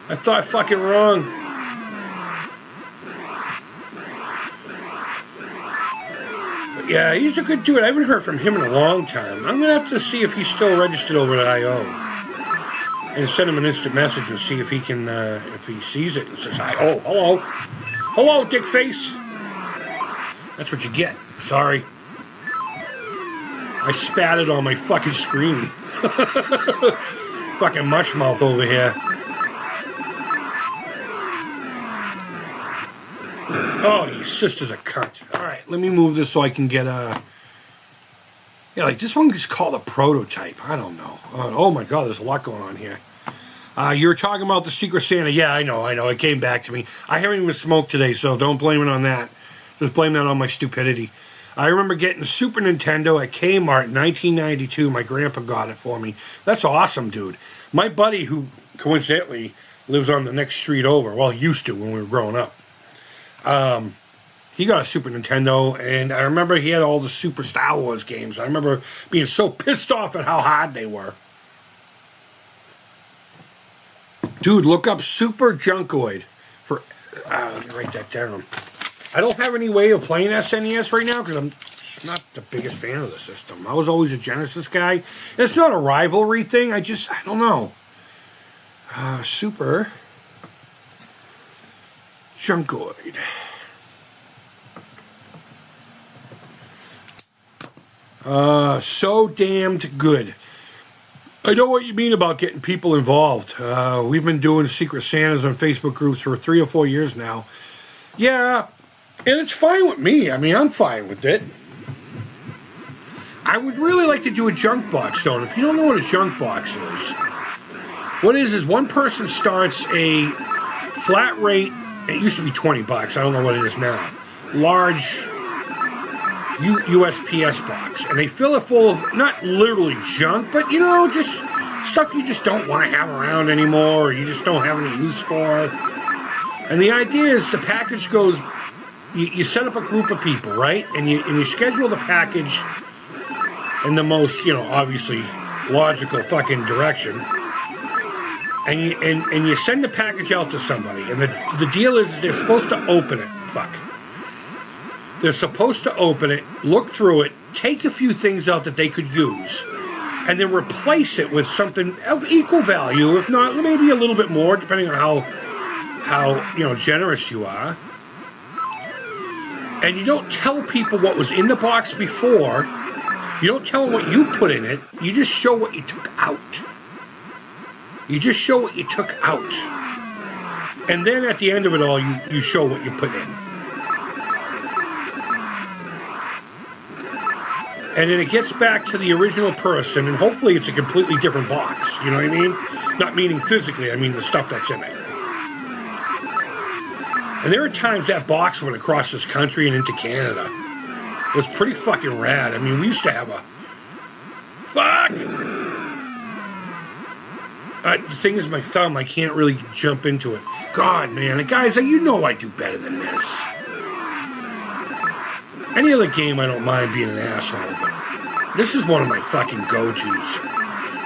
I thought fucking wrong. But yeah, he's a good dude. I haven't heard from him in a long time. I'm going to have to see if he's still registered over at I.O. and send him an instant message and see if he can, if he sees it and says, oh, hello. Hello, dick face. That's what you get. Sorry. I spat it on my fucking screen. Fucking mushmouth over here. Oh, your sister's a cunt. Alright, let me move this so I can get a... Yeah, like this one is called a prototype. I don't know. Oh my god, there's a lot going on here. You were talking about the Secret Santa. Yeah, I know. It came back to me. I haven't even smoked today, so don't blame it on that. Just blame that on my stupidity. I remember getting a Super Nintendo at Kmart in 1992. My grandpa got it for me. That's awesome, dude. My buddy, who coincidentally lives on the next street over, well, used to when we were growing up, he got a Super Nintendo, and I remember he had all the Super Star Wars games. I remember being so pissed off at how hard they were. Dude, look up Super Junkoid for... let me write that down. I don't have any way of playing SNES right now because I'm not the biggest fan of the system. I was always a Genesis guy. It's not a rivalry thing. I don't know. Super Junkoid. So damned good. I know what you mean about getting people involved. We've been doing Secret Santas on Facebook groups for 3 or 4 years now. Yeah, and it's fine with me. I mean, I'm fine with it. I would really like to do a junk box, though. And if you don't know what a junk box is, what it is one person starts a flat rate. It used to be $20. I don't know what it is now. Large USPS box. And they fill it full of, not literally junk, but, you know, just stuff you just don't want to have around anymore or you just don't have any use for. And the idea is the package goes, you set up a group of people, right? And you schedule the package in the most, you know, obviously logical fucking direction. And you send the package out to somebody. And the deal is they're supposed to open it. They're supposed to open it, look through it, take a few things out that they could use, and then replace it with something of equal value, if not maybe a little bit more, depending on how you know, generous you are. And you don't tell people what was in the box before. You don't tell them what you put in it. You just show what you took out. You just show what you took out. And then at the end of it all, you show what you put in. And then it gets back to the original person, and hopefully it's a completely different box. You know what I mean? Not meaning physically, I mean the stuff that's in it. And there are times that box went across this country and into Canada. It was pretty fucking rad. I mean, we used to have a... Fuck! The thing is, my thumb, I can't really jump into it. God, man. Guys, you know I do better than this. Any other game, I don't mind being an asshole, but this is one of my fucking go-tos.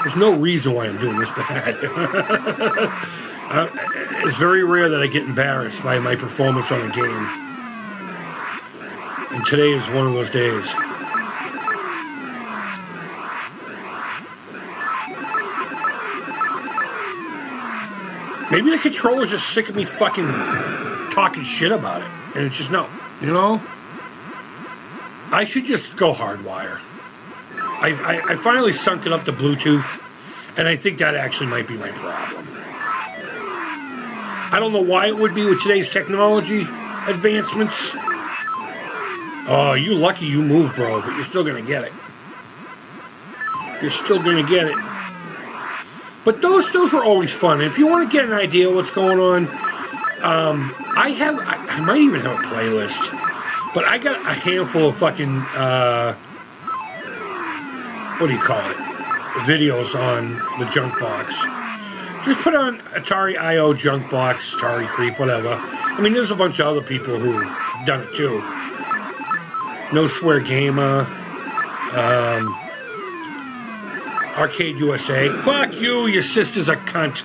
There's no reason why I'm doing this bad. It's very rare that I get embarrassed by my performance on a game. And today is one of those days. Maybe the controller's just sick of me fucking talking shit about it. And it's just no, you know? I should just go hardwire. I finally sunk it up to Bluetooth, and I think that actually might be my problem. I don't know why it would be with today's technology advancements. Oh, you lucky you moved, bro, but you're still going to get it. You're still going to get it. But those were always fun. And if you want to get an idea of what's going on, I might even have a playlist. But I got a handful of fucking, what do you call it? Videos on the junk box. Just put on Atari I.O. junk box, Atari Creep, whatever. I mean, there's a bunch of other people who've done it too. No Swear Gamer, Arcade USA. Fuck you, your sister's a cunt.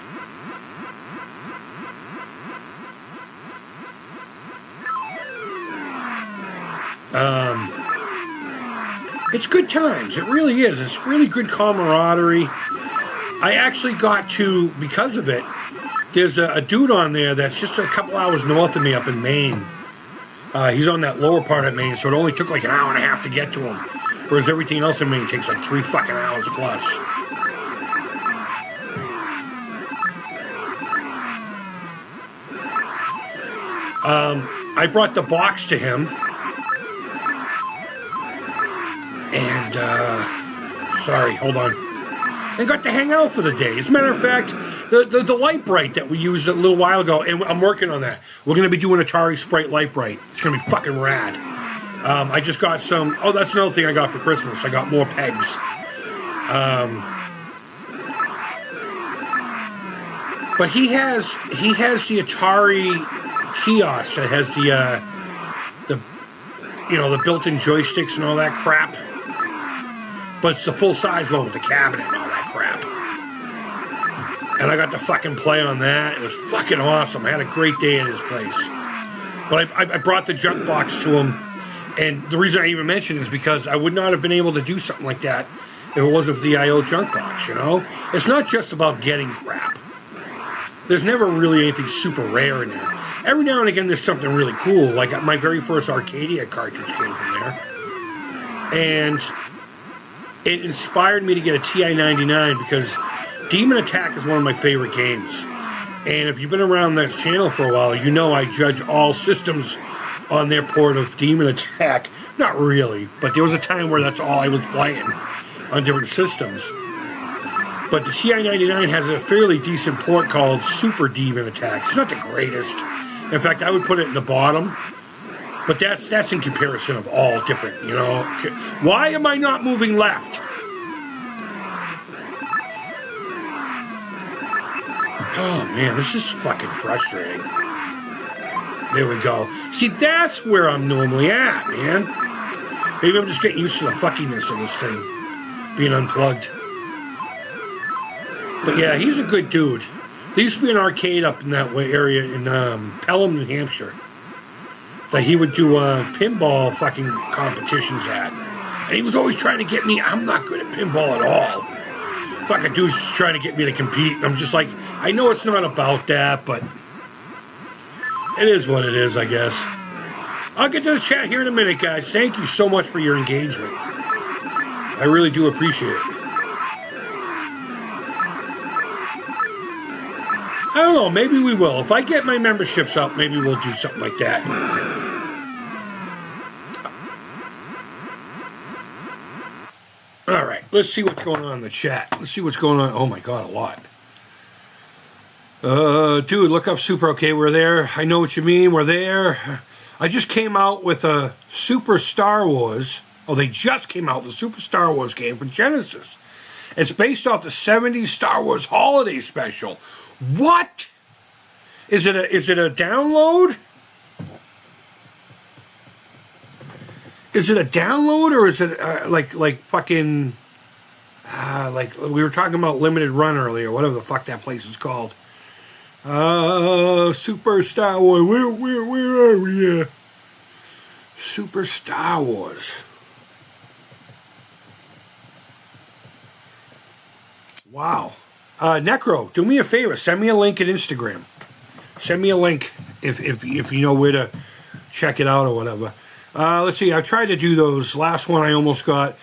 It's good times. It really is. It's really good camaraderie. I actually got to, because of it, there's a dude on there that's just a couple hours north of me up in Maine. He's on that lower part of Maine, so it only took like an hour and a half to get to him. Whereas everything else in Maine takes like 3 fucking hours plus. I brought the box to him. And, sorry, hold on. And got to hang out for the day. As a matter of fact, the light bright that we used a little while ago, and I'm working on that. We're going to be doing Atari Sprite light bright. It's going to be fucking rad. I just got some, oh, that's another thing I got for Christmas. I got more pegs. But he has the Atari kiosk that has the built-in joysticks and all that crap. But it's the full-size one with the cabinet and all that crap. And I got to fucking play on that. It was fucking awesome. I had a great day at his place. But I brought the junk box to him. And the reason I even mentioned it is because I would not have been able to do something like that if it wasn't for the I.O. junk box, you know? It's not just about getting crap. There's never really anything super rare in there. Every now and again there's something really cool. Like my very first Arcadia cartridge came from there. And it inspired me to get a TI-99 because Demon Attack is one of my favorite games. And if you've been around this channel for a while, you know I judge all systems on their port of Demon Attack. Not really, but there was a time where that's all I was playing on different systems. But the TI-99 has a fairly decent port called Super Demon Attack. It's not the greatest. In fact, I would put it in the bottom. But that's in comparison of all different, you know. Why am I not moving left? Oh, man, this is fucking frustrating. There we go. See, that's where I'm normally at, man. Maybe I'm just getting used to the fuckiness of this thing being unplugged. But yeah, he's a good dude. There used to be an arcade up in that way area in Pelham, New Hampshire, that he would do pinball fucking competitions at. And he was always trying to get me. I'm not good at pinball at all. Fucking dude's just trying to get me to compete. I'm just like, I know it's not about that, but it is what it is, I guess. I'll get to the chat here in a minute, guys. Thank you so much for your engagement. I really do appreciate it. I don't know, maybe we will. If I get my memberships up, maybe we'll do something like that. Alright, let's see what's going on in the chat. Let's see what's going on. Oh my god, a lot. Dude, look up Super. Okay, we're there. I know what you mean. We're there. I just came out with a Super Star Wars. Oh, they just came out with a Super Star Wars game for Genesis. It's based off the 70s Star Wars Holiday Special. What? Is it a download? Is it a download or is it like fucking like we were talking about Limited Run earlier, whatever the fuck that place is called. Super Star Wars. Where are we? Super Star Wars. Wow. Necro, do me a favor. Send me a link at Instagram. Send me a link if you know where to check it out or whatever. Let's see. I tried to do those. Last one I almost got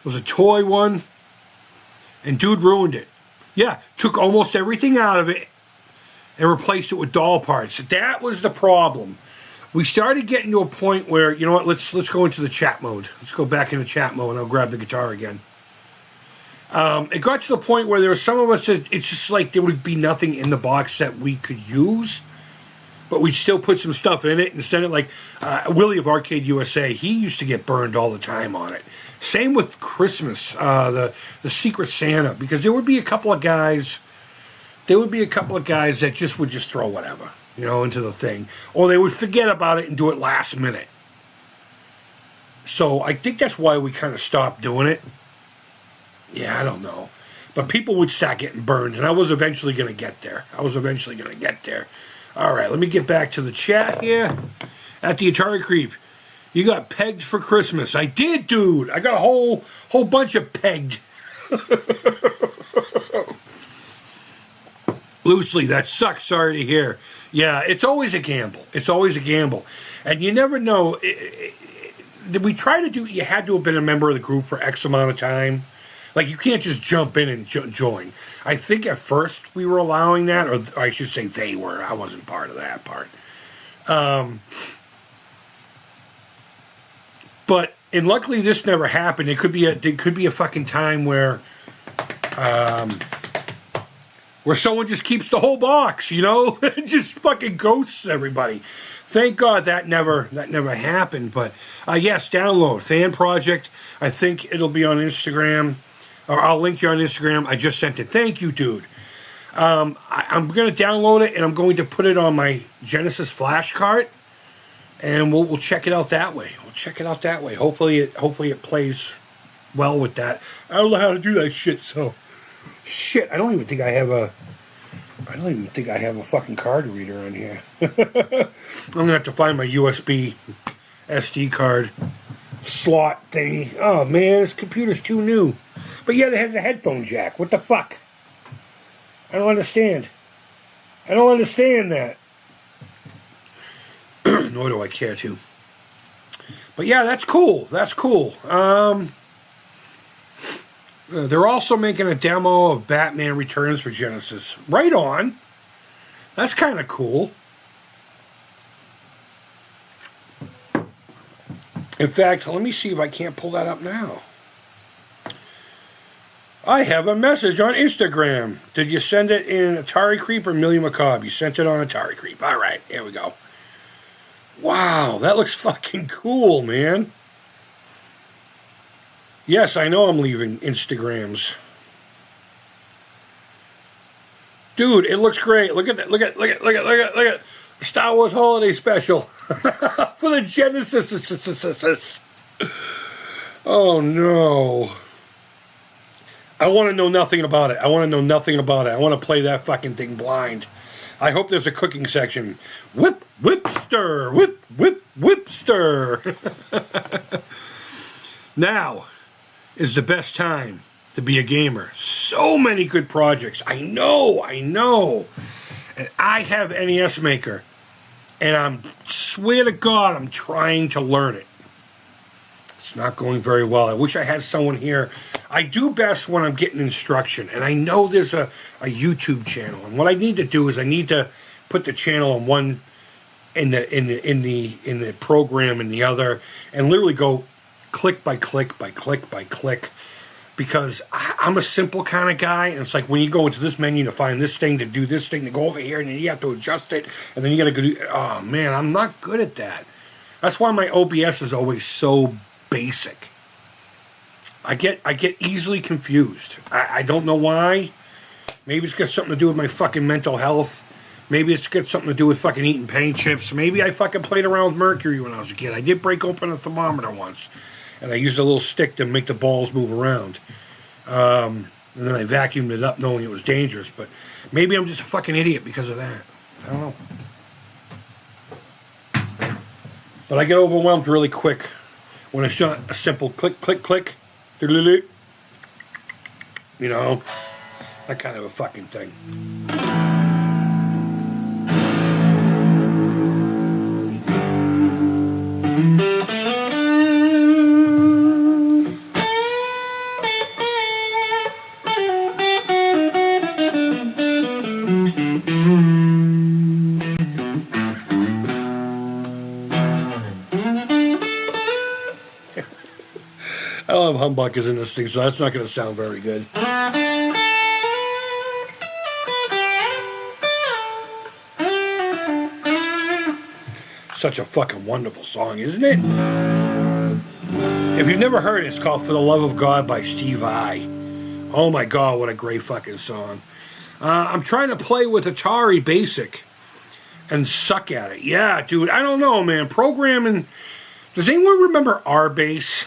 was a toy one. And dude ruined it. Yeah, took almost everything out of it and replaced it with doll parts. That was the problem. We started getting to a point where, you know what, let's go into the chat mode. Let's go back into chat mode and I'll grab the guitar again. It got to the point where there were some of us that it's just like there would be nothing in the box that we could use. But we'd still put some stuff in it and send it like Willie of Arcade USA. He used to get burned all the time on it. Same with Christmas, the Secret Santa, because there would be a couple of guys. There would be a couple of guys that would just throw whatever, you know, into the thing, or they would forget about it and do it last minute. So I think that's why we kind of stopped doing it. Yeah, I don't know, but people would start getting burned, and I was eventually going to get there. All right, let me get back to the chat here. At the Atari Creep, you got pegged for Christmas. I did, dude. I got a whole bunch of pegged. Loosely, that sucks. Sorry to hear. Yeah, it's always a gamble. And you never know. We try to do, you had to have been a member of the group for X amount of time. Like, you can't just jump in and join. I think at first we were allowing that, or I should say they were. I wasn't part of that part. But, and luckily this never happened. It could be a fucking time where someone just keeps the whole box, you know? Just fucking ghosts everybody. Thank God that never happened. But, yes, download. Fan Project. I think it'll be on Instagram. Or I'll link you on Instagram. I just sent it. Thank you, dude. I'm going to download it, and I'm going to put it on my Genesis flash cart, and we'll check it out that way. Hopefully it plays well with that. I don't know how to do that shit, so... Shit, I don't even think I have a fucking card reader on here. I'm going to have to find my USB SD card slot thingy. Oh, man, this computer's too new. But yet it has a headphone jack. What the fuck? I don't understand that. Nor do I care to. But yeah, that's cool. They're also making a demo of Batman Returns for Genesis. Right on. That's kind of cool. In fact, let me see if I can't pull that up now. I have a message on Instagram. Did you send it in Atari Creep or Millie Macabre? You sent it on Atari Creep. All right, here we go. Wow, that looks fucking cool, man. Yes, I know I'm leaving Instagrams. Dude, it looks great. Look at that. Star Wars Holiday Special. For the Genesis. Oh, no. I want to know nothing about it. I want to play that fucking thing blind. I hope there's a cooking section. Whip, stir. Whip, stir. Now is the best time to be a gamer. So many good projects. I know. And I have NES Maker. And swear to God, I'm trying to learn it. It's not going very well. I wish I had someone here. I do best when I'm getting instruction. And I know there's a YouTube channel. And what I need to do is I need to put the channel on one in the program and the other, and literally go click by click. because I'm a simple kind of guy, and it's like when you go into this menu to find this thing, to do this thing, to go over here, and then you have to adjust it, and then you got to go. Oh man, I'm not good at that. That's why my OBS is always so basic. I get easily confused. I don't know why. Maybe it's got something to do with my fucking mental health. Maybe it's got something to do with fucking eating paint chips. Maybe I fucking played around with mercury when I was a kid. I did break open a thermometer once. And I used a little stick to make the balls move around. And then I vacuumed it up knowing it was dangerous. But maybe I'm just a fucking idiot because of that. I don't know. But I get overwhelmed really quick when it's just a simple click, click, click. You know, that kind of a fucking thing. I don't have humbuckers in this thing, so that's not going to sound very good. Such a fucking wonderful song, isn't it? If you've never heard it, it's called For the Love of God by Steve Vai. Oh my God, what a great fucking song. I'm trying to play with Atari Basic and suck at it. Yeah, dude, I don't know, man. Programming. Does anyone remember R-Base?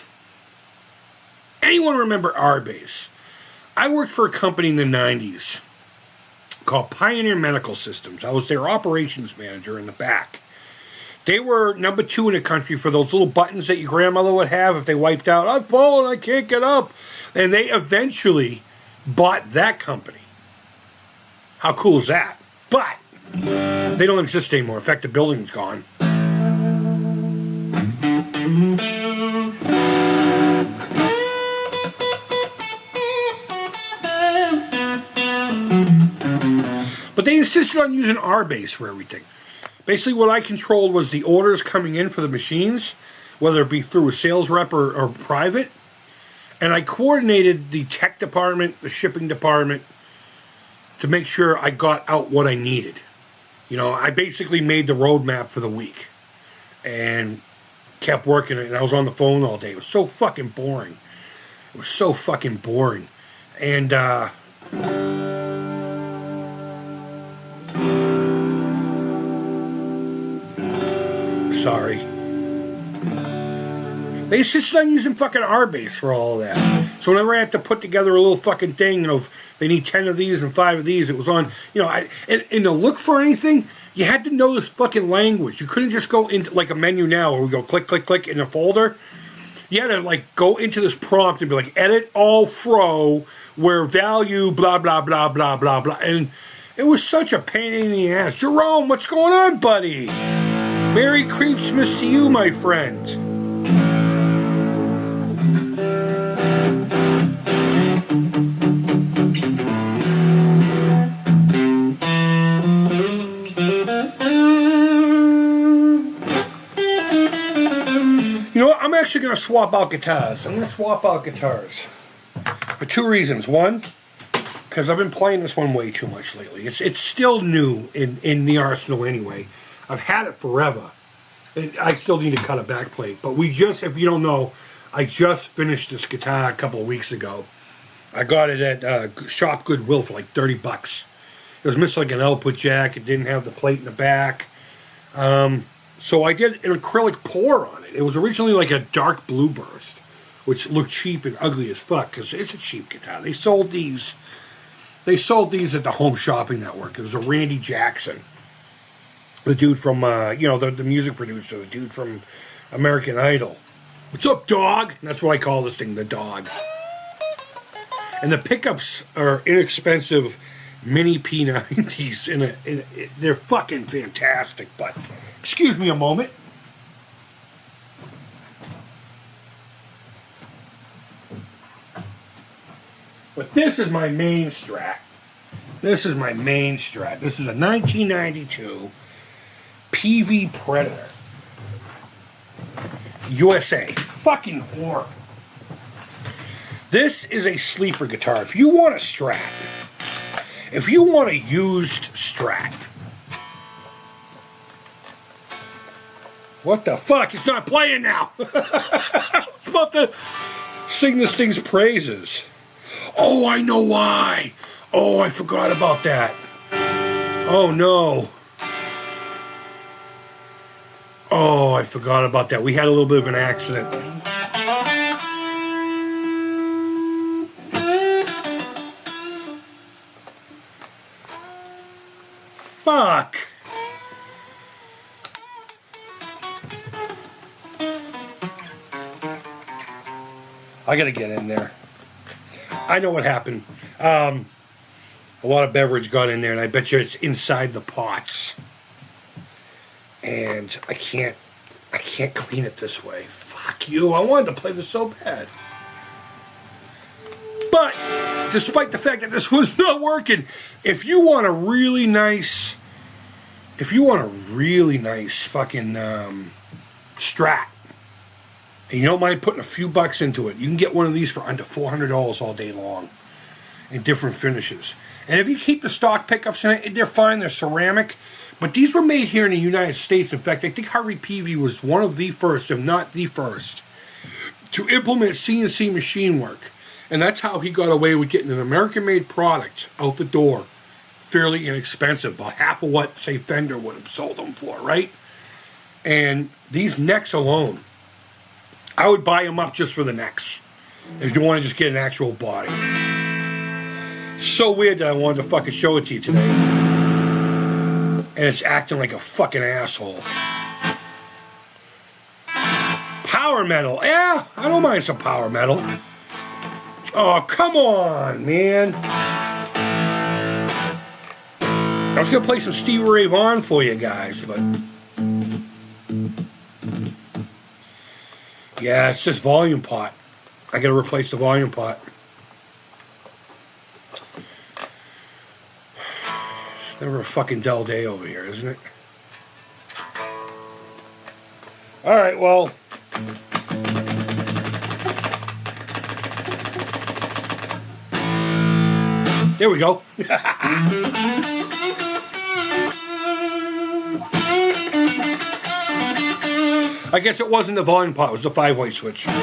Anyone remember R-Base? I worked for a company in the 90s called Pioneer Medical Systems. I was their operations manager in the back. They were number 2 in the country for those little buttons that your grandmother would have if they wiped out. I've fallen, I can't get up. And they eventually bought that company. How cool is that? But they don't exist anymore. In fact, the building's gone. But they insisted on using R-Base for everything. Basically, what I controlled was the orders coming in for the machines, whether it be through a sales rep or private. And I coordinated the tech department, the shipping department, to make sure I got out what I needed. You know, I basically made the roadmap for the week and kept working it. And I was on the phone all day. It was so fucking boring. It was so fucking boring. And, sorry. They insisted on using fucking R-Base for all that. So whenever I had to put together a little fucking thing, you know, if they need 10 of these and 5 of these, it was on, you know, and to look for anything, you had to know this fucking language. You couldn't just go into like a menu now where we go click, click, click in a folder. You had to like go into this prompt and be like, edit all fro where value blah, blah, blah, blah, blah, blah. And it was such a pain in the ass. Jerome, what's going on, buddy? Merry Creepsmas to you, my friend. You know what? I'm actually going to swap out guitars. I'm going to swap out guitars for 2 reasons. One, because I've been playing this one way too much lately. It's still new in the arsenal anyway. I've had it forever. I still need to cut a back plate. But we just, if you don't know, I just finished this guitar a couple of weeks ago. I got it at Shop Goodwill for like $30. It was missing like an output jack. It didn't have the plate in the back. So I did an acrylic pour on it. It was originally like a dark blue burst, which looked cheap and ugly as fuck because it's a cheap guitar. They sold these at the Home Shopping Network. It was a Randy Jackson. The dude from, you know, the music producer, the dude from American Idol. What's up, dog? And that's what I call this thing, the dog. And the pickups are inexpensive mini P90s. They're fucking fantastic. But, excuse me a moment. But this is my main Strat. This is a 1992 PV Predator. USA. Fucking whore. This is a sleeper guitar. If you want a Strat, if you want a used Strat, what the fuck? It's not playing now. I was about to sing this thing's praises. Oh, I know why. Oh, I forgot about that. Oh, no. Oh, I forgot about that. We had a little bit of an accident. Fuck. I gotta get in there. I know what happened. A lot of beverage got in there, and I bet you it's inside the pots. And I can't clean it this way. Fuck you. I wanted to play this so bad. But despite the fact that this was not working, if you want a really nice fucking Strat, and you don't mind putting a few bucks into it, you can get one of these for under $400 all day long in different finishes. And if you keep the stock pickups in it, they're fine. They're ceramic. But these were made here in the United States. In fact, I think Harvey Peavy was one of the first, if not the first, to implement CNC machine work. And that's how he got away with getting an American-made product out the door fairly inexpensive, about half of what, say, Fender would have sold them for, right? And these necks alone, I would buy them up just for the necks, if you want to just get an actual body. So weird that I wanted to fucking show it to you today. And it's acting like a fucking asshole. Power metal. Yeah, I don't mind some power metal. Oh, come on, man. I was going to play some Stevie Ray Vaughan for you guys, but... yeah, it's this volume pot. I got to replace the volume pot. Never a fucking dull day over here, isn't it? Alright, well... there we go. I guess it wasn't the volume pot, it was the 5-way switch. And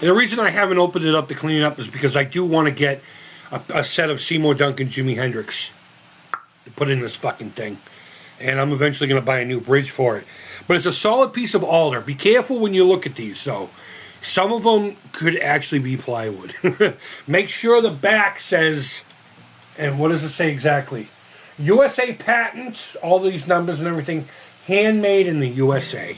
the reason I haven't opened it up to clean it up is because I do want to get a set of Seymour Duncan Jimi Hendrix to put in this fucking thing. And I'm eventually going to buy a new bridge for it. But it's a solid piece of alder. Be careful when you look at these, though. Some of them could actually be plywood. Make sure the back says, and what does it say exactly? USA patent, all these numbers and everything, handmade in the USA.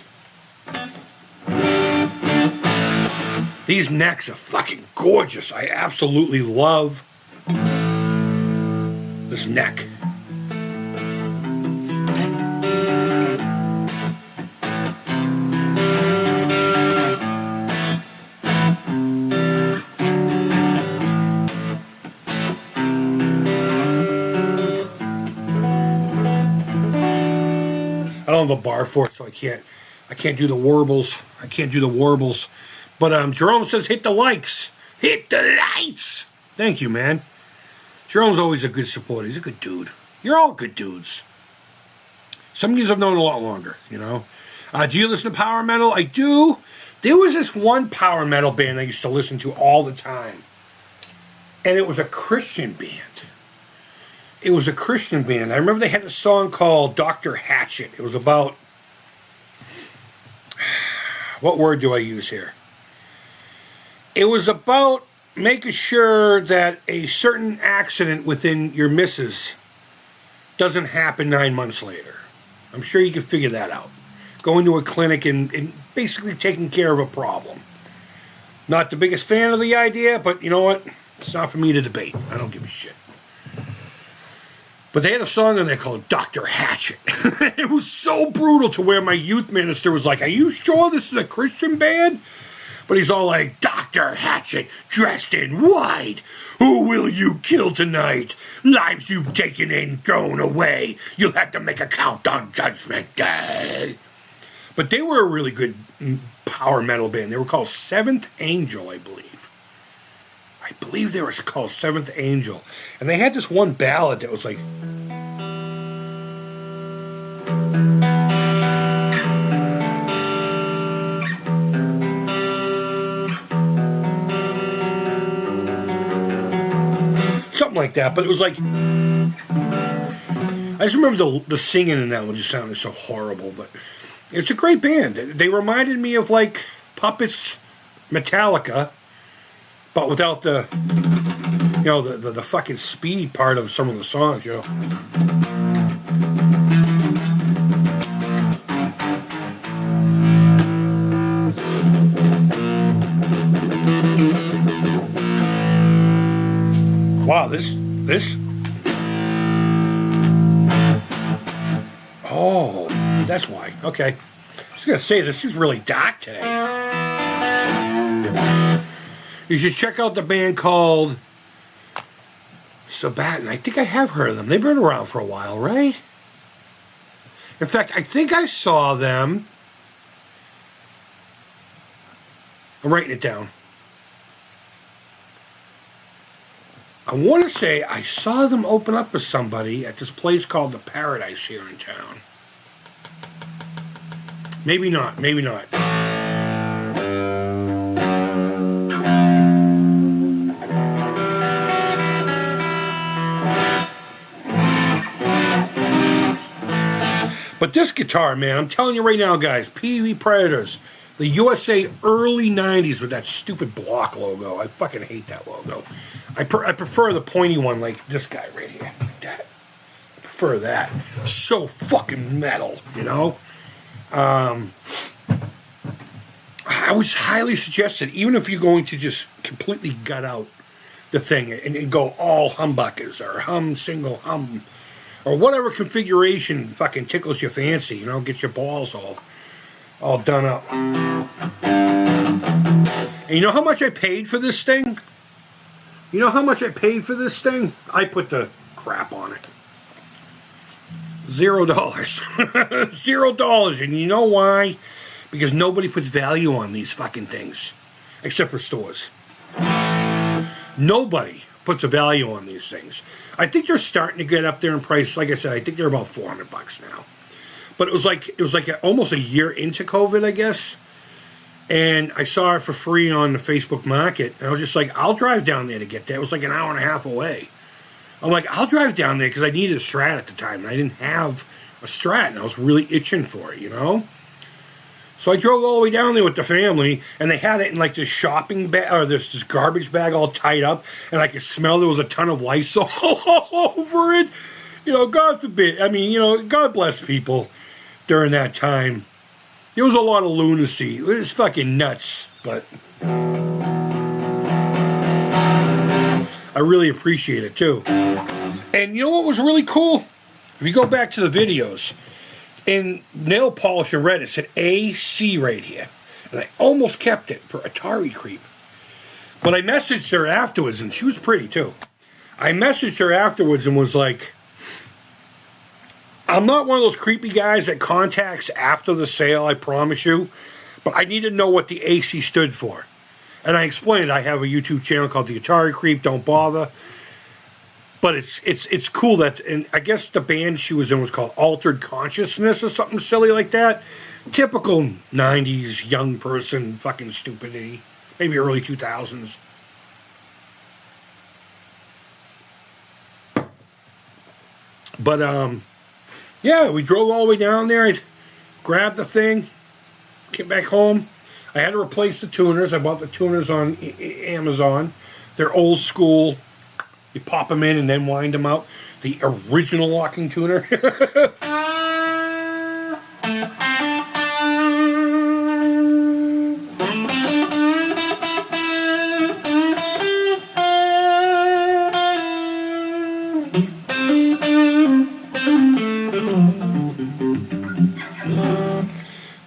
These necks are fucking gorgeous. I absolutely love this neck. I don't have a bar for it, so I can't do the warbles. I can't do the warbles. But Jerome says hit the likes. Hit the lights. Thank you, man. Jerome's always a good supporter. He's a good dude. You're all good dudes. Some of you I've known a lot longer, you know. Do you listen to power metal? I do. There was this one power metal band I used to listen to all the time. And it was a Christian band. It was a Christian band. I remember they had a song called Dr. Hatchet. It was about... what word do I use here? It was about making sure that a certain accident within your missus doesn't happen 9 months later. I'm sure you can figure that out. Going to a clinic and basically taking care of a problem. Not the biggest fan of the idea, but you know what? It's not for me to debate. I don't give a shit. But they had a song on there called Dr. Hatchet. It was so brutal to where my youth minister was like, are you sure this is a Christian band? But he's all like, Dr. Hatchet, dressed in white. Who will you kill tonight? Lives you've taken and thrown away. You'll have to make a count on Judgment Day. But they were a really good power metal band. They were called Seventh Angel, I believe. I believe they were called Seventh Angel. And they had this one ballad that was like... something like that, but it was like... I just remember the singing in that one just sounded so horrible, but... It's a great band. They reminded me of, like, Puppets, Metallica, but without the, you know, the fucking speed part of some of the songs, you know. Wow, this... Oh, that's why. Okay. I was going to say, this is really dark today. You should check out the band called Sabaton. I think I have heard of them. They've been around for a while, right? In fact, I think I saw them. I'm writing it down. I want to say I saw them open up with somebody at this place called the Paradise here in town. Maybe not, maybe not. But this guitar, man, I'm telling you right now, guys, PV Predators, the USA early 90s with that stupid block logo. I fucking hate that logo. I prefer the pointy one like this guy right here. Like that. I prefer that. So fucking metal, you know? I would highly suggest it, even if you're going to just completely gut out the thing and go all humbuckers or single hum or whatever configuration fucking tickles your fancy, you know, get your balls all done up. And you know how much I paid for this thing? You know how much I paid for this thing? I put the crap on it. $0. $0. And you know why? Because nobody puts value on these fucking things. Except for stores. Nobody puts a value on these things. I think they're starting to get up there in price. Like I said, I think they're about $400 now. But it was like almost a year into COVID, I guess. And I saw it for free on the Facebook Market. And I was just like, I'll drive down there to get that. It was like an hour and a half away. I'm like, I'll drive down there because I needed a Strat at the time. And I didn't have a Strat. And I was really itching for it, you know? So I drove all the way down there with the family. And they had it in like this shopping bag, or this garbage bag all tied up. And I could smell there was a ton of Lysol all over it. You know, God forbid. I mean, you know, God bless people during that time. There was a lot of lunacy. It was fucking nuts, but I really appreciate it too. And you know what was really cool? If you go back to the videos, in nail polish in red, it said AC right here. And I almost kept it for Atari Creep. But I messaged her afterwards, and she was pretty too. I messaged her afterwards and was like, I'm not one of those creepy guys that contacts after the sale, I promise you. But I need to know what the AC stood for. And I explained I have a YouTube channel called the Atari Creep, don't bother. But it's cool that, and I guess the band she was in was called Altered Consciousness or something silly like that. Typical 90s young person fucking stupidity. Maybe early 2000s. But, yeah, we drove all the way down there. I grabbed the thing, came back home. I had to replace the tuners. I bought the tuners on Amazon. They're old school. You pop them in and then wind them out. The original locking tuner.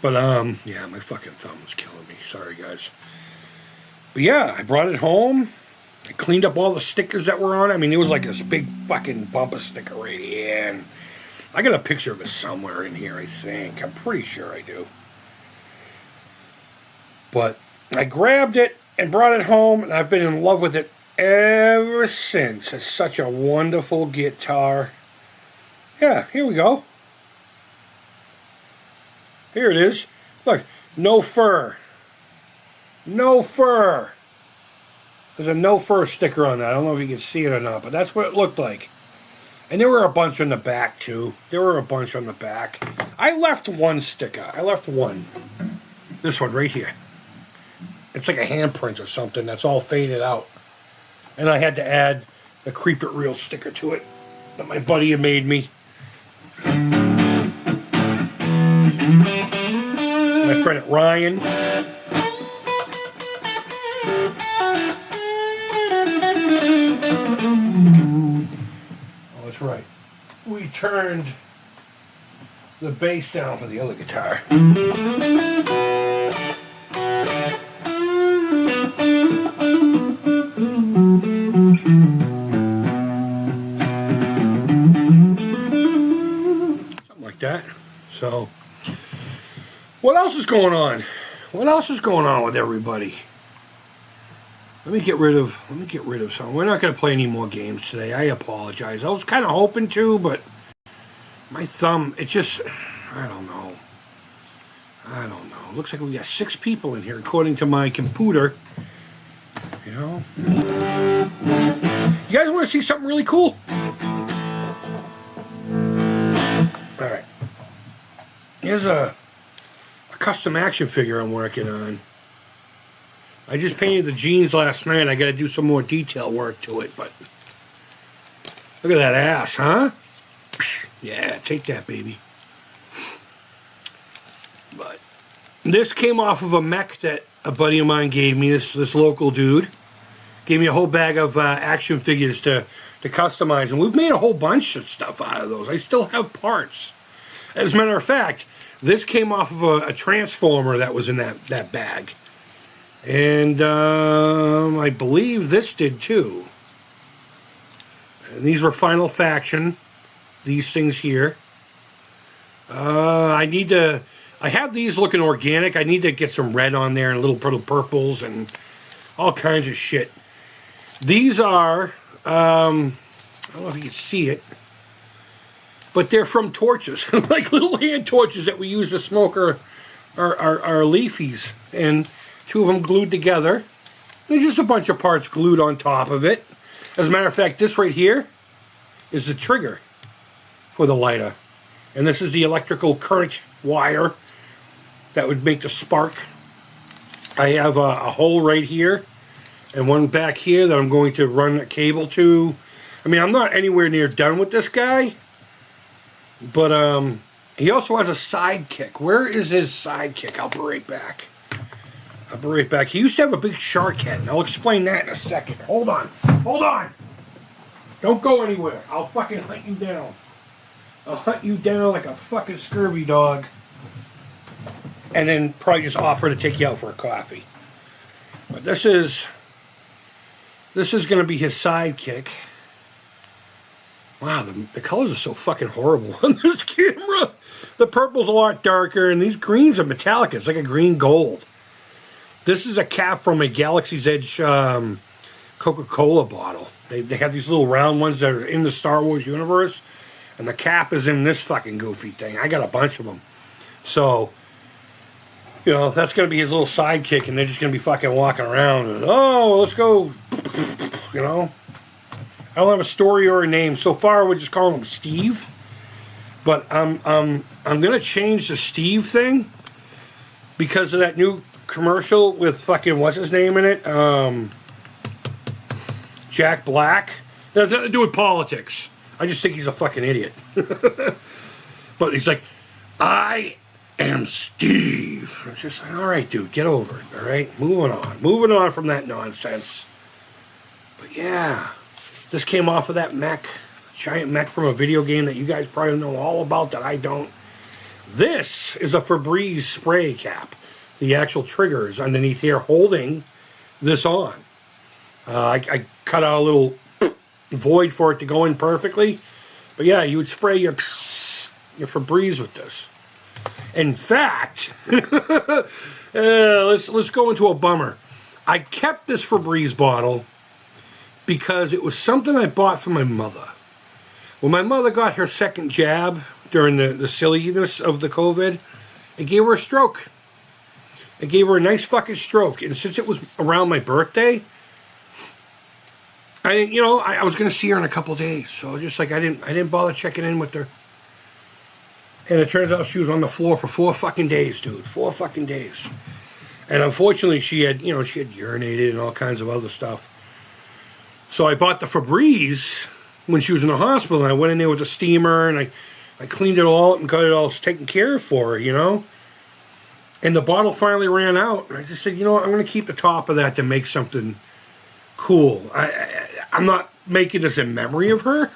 But, yeah, my fucking thumb was killing me. Sorry, guys. But, yeah, I brought it home. I cleaned up all the stickers that were on it. I mean, there was like this big fucking bumper sticker right here. And I got a picture of it somewhere in here, I think. I'm pretty sure I do. But I grabbed it and brought it home, and I've been in love with it ever since. It's such a wonderful guitar. Yeah, here we go. Here it is. Look, no fur. No fur. There's a no fur sticker on that. I don't know if you can see it or not, but that's what it looked like. And there were a bunch on the back, too. There were a bunch on the back. I left one sticker. I left one. This one right here. It's like a handprint or something that's all faded out. And I had to add the Creep It Real sticker to it that my buddy had made me. My friend Ryan. Oh, that's right. We turned the bass down for the other guitar. Something like that. So, what else is going on? What else is going on with everybody? Let me get rid of something. We're not going to play any more games today. I apologize. I was kind of hoping to, but my thumb, it just, I don't know. Looks like we got 6 people in here, according to my computer. You know? You guys want to see something really cool? Alright. Here's a custom action figure I'm working on. I just painted the jeans last night. I got to do some more detail work to it, but look at that ass, huh? Yeah, take that, baby. But this came off of a mech that a buddy of mine gave me. This local dude gave me a whole bag of action figures to customize, and we've made a whole bunch of stuff out of those. I still have parts. As a matter of fact, this came off of a transformer that was in that bag. And I believe this did too. And these were Final Faction. These things here. I have these looking organic. I need to get some red on there and little purples and all kinds of shit. These are, I don't know if you can see it, but they're from torches. Like little hand torches that we use to smoke our leafies. And 2 of them glued together. There's just a bunch of parts glued on top of it. As a matter of fact, this right here is the trigger for the lighter. And this is the electrical current wire that would make the spark. I have a hole right here and one back here that I'm going to run a cable to. I mean, I'm not anywhere near done with this guy. But he also has a sidekick. Where is his sidekick? I'll be right back. He used to have a big shark head, and I'll explain that in a second. Hold on. Don't go anywhere. I'll fucking hunt you down. I'll hunt you down like a fucking scurvy dog. And then probably just offer to take you out for a coffee. But this is going to be his sidekick. Wow, the colors are so fucking horrible on this camera. The purple's a lot darker, and these greens are metallic. It's like a green gold. This is a cap from a Galaxy's Edge Coca-Cola bottle. They have these little round ones that are in the Star Wars universe, and the cap is in this fucking goofy thing. I got a bunch of them. So, you know, that's going to be his little sidekick, and they're just going to be fucking walking around. And, oh, let's go. You know? I don't have a story or a name. So far, we're just calling him Steve. But I'm going to change the Steve thing because of that new commercial with fucking what's his name in it, Jack Black. It has nothing to do with politics. I just think he's a fucking idiot. But he's like, I am Steve. It's just like, all right, dude, get over it. All right, moving on from that nonsense. But yeah, this came off of that mech, giant mech from a video game that you guys probably know all about that I don't. This is a Febreze spray cap. The actual trigger is underneath here holding this on. I cut out a little void for it to go in perfectly. But yeah, you would spray your Febreze with this. In fact, let's go into a bummer. I kept this Febreze bottle because it was something I bought for my mother. When my mother got her second jab during the silliness of the COVID, it gave her a stroke. It gave her a nice fucking stroke. And since it was around my birthday, I was going to see her in a couple days. So just like I didn't bother checking in with her. And it turns out she was on the floor for 4 fucking days, dude. 4 fucking days. And unfortunately, she had urinated and all kinds of other stuff. So I bought the Febreze when she was in the hospital. And I went in there with the steamer and I cleaned it all up and got it all taken care of for her, And the bottle finally ran out. And I just said, I'm going to keep the top of that to make something cool. I'm not making this in memory of her.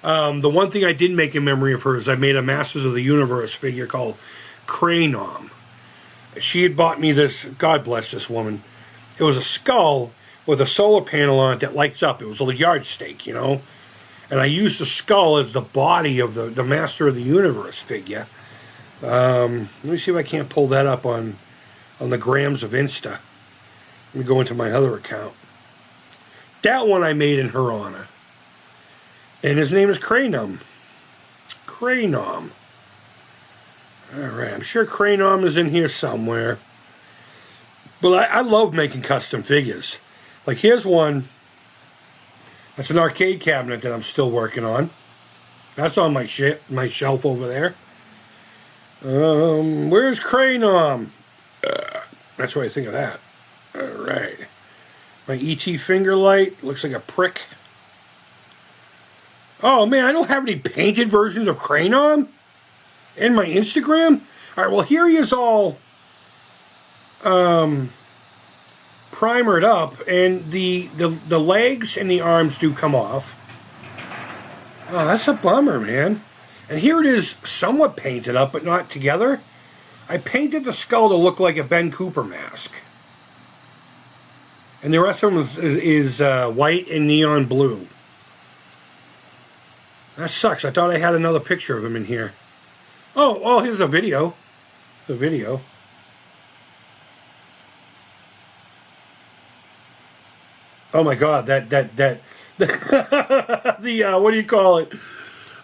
The one thing I did make in memory of her is I made a Masters of the Universe figure called Kranom. She had bought me this, God bless this woman. It was a skull with a solar panel on it that lights up. It was a yardstick, And I used the skull as the body of the Master of the Universe figure. Let me see if I can't pull that up on the grams of Insta. Let me go into my other account. That one I made in her honor. And his name is Kranom. Kranom. Alright, I'm sure Kranom is in here somewhere. But I love making custom figures. Like here's one. That's an arcade cabinet that I'm still working on. That's on my shelf over there. Where's Kranom? That's what I think of that. Alright. My E.T. finger light looks like a prick. Oh man, I don't have any painted versions of Kranom in my Instagram. Alright, well here he is all primered up, and the legs and the arms do come off. Oh, that's a bummer, man. And here it is somewhat painted up, but not together. I painted the skull to look like a Ben Cooper mask. And the rest of them is white and neon blue. That sucks. I thought I had another picture of him in here. Oh, here's a video. The video. Oh my God, that the what do you call it?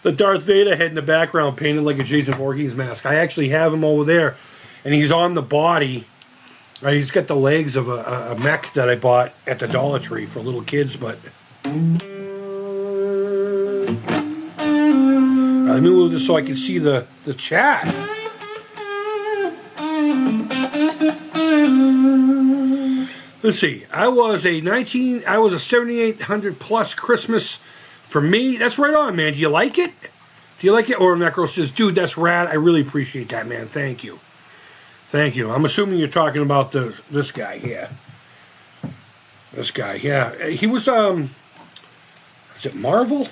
The Darth Vader head in the background painted like a Jason Voorhees mask. I actually have him over there, and he's on the body. He's got the legs of a mech that I bought at the Dollar Tree for little kids, but let me move this so I can see the chat. Let's see. I was a 7800 plus Christmas for me. That's right on, man. Do you like it? Do you like it? Or Necro says, dude, that's rad. I really appreciate that, man. Thank you. Thank you. I'm assuming you're talking about this guy here. This guy, yeah. He was, is it Marvel?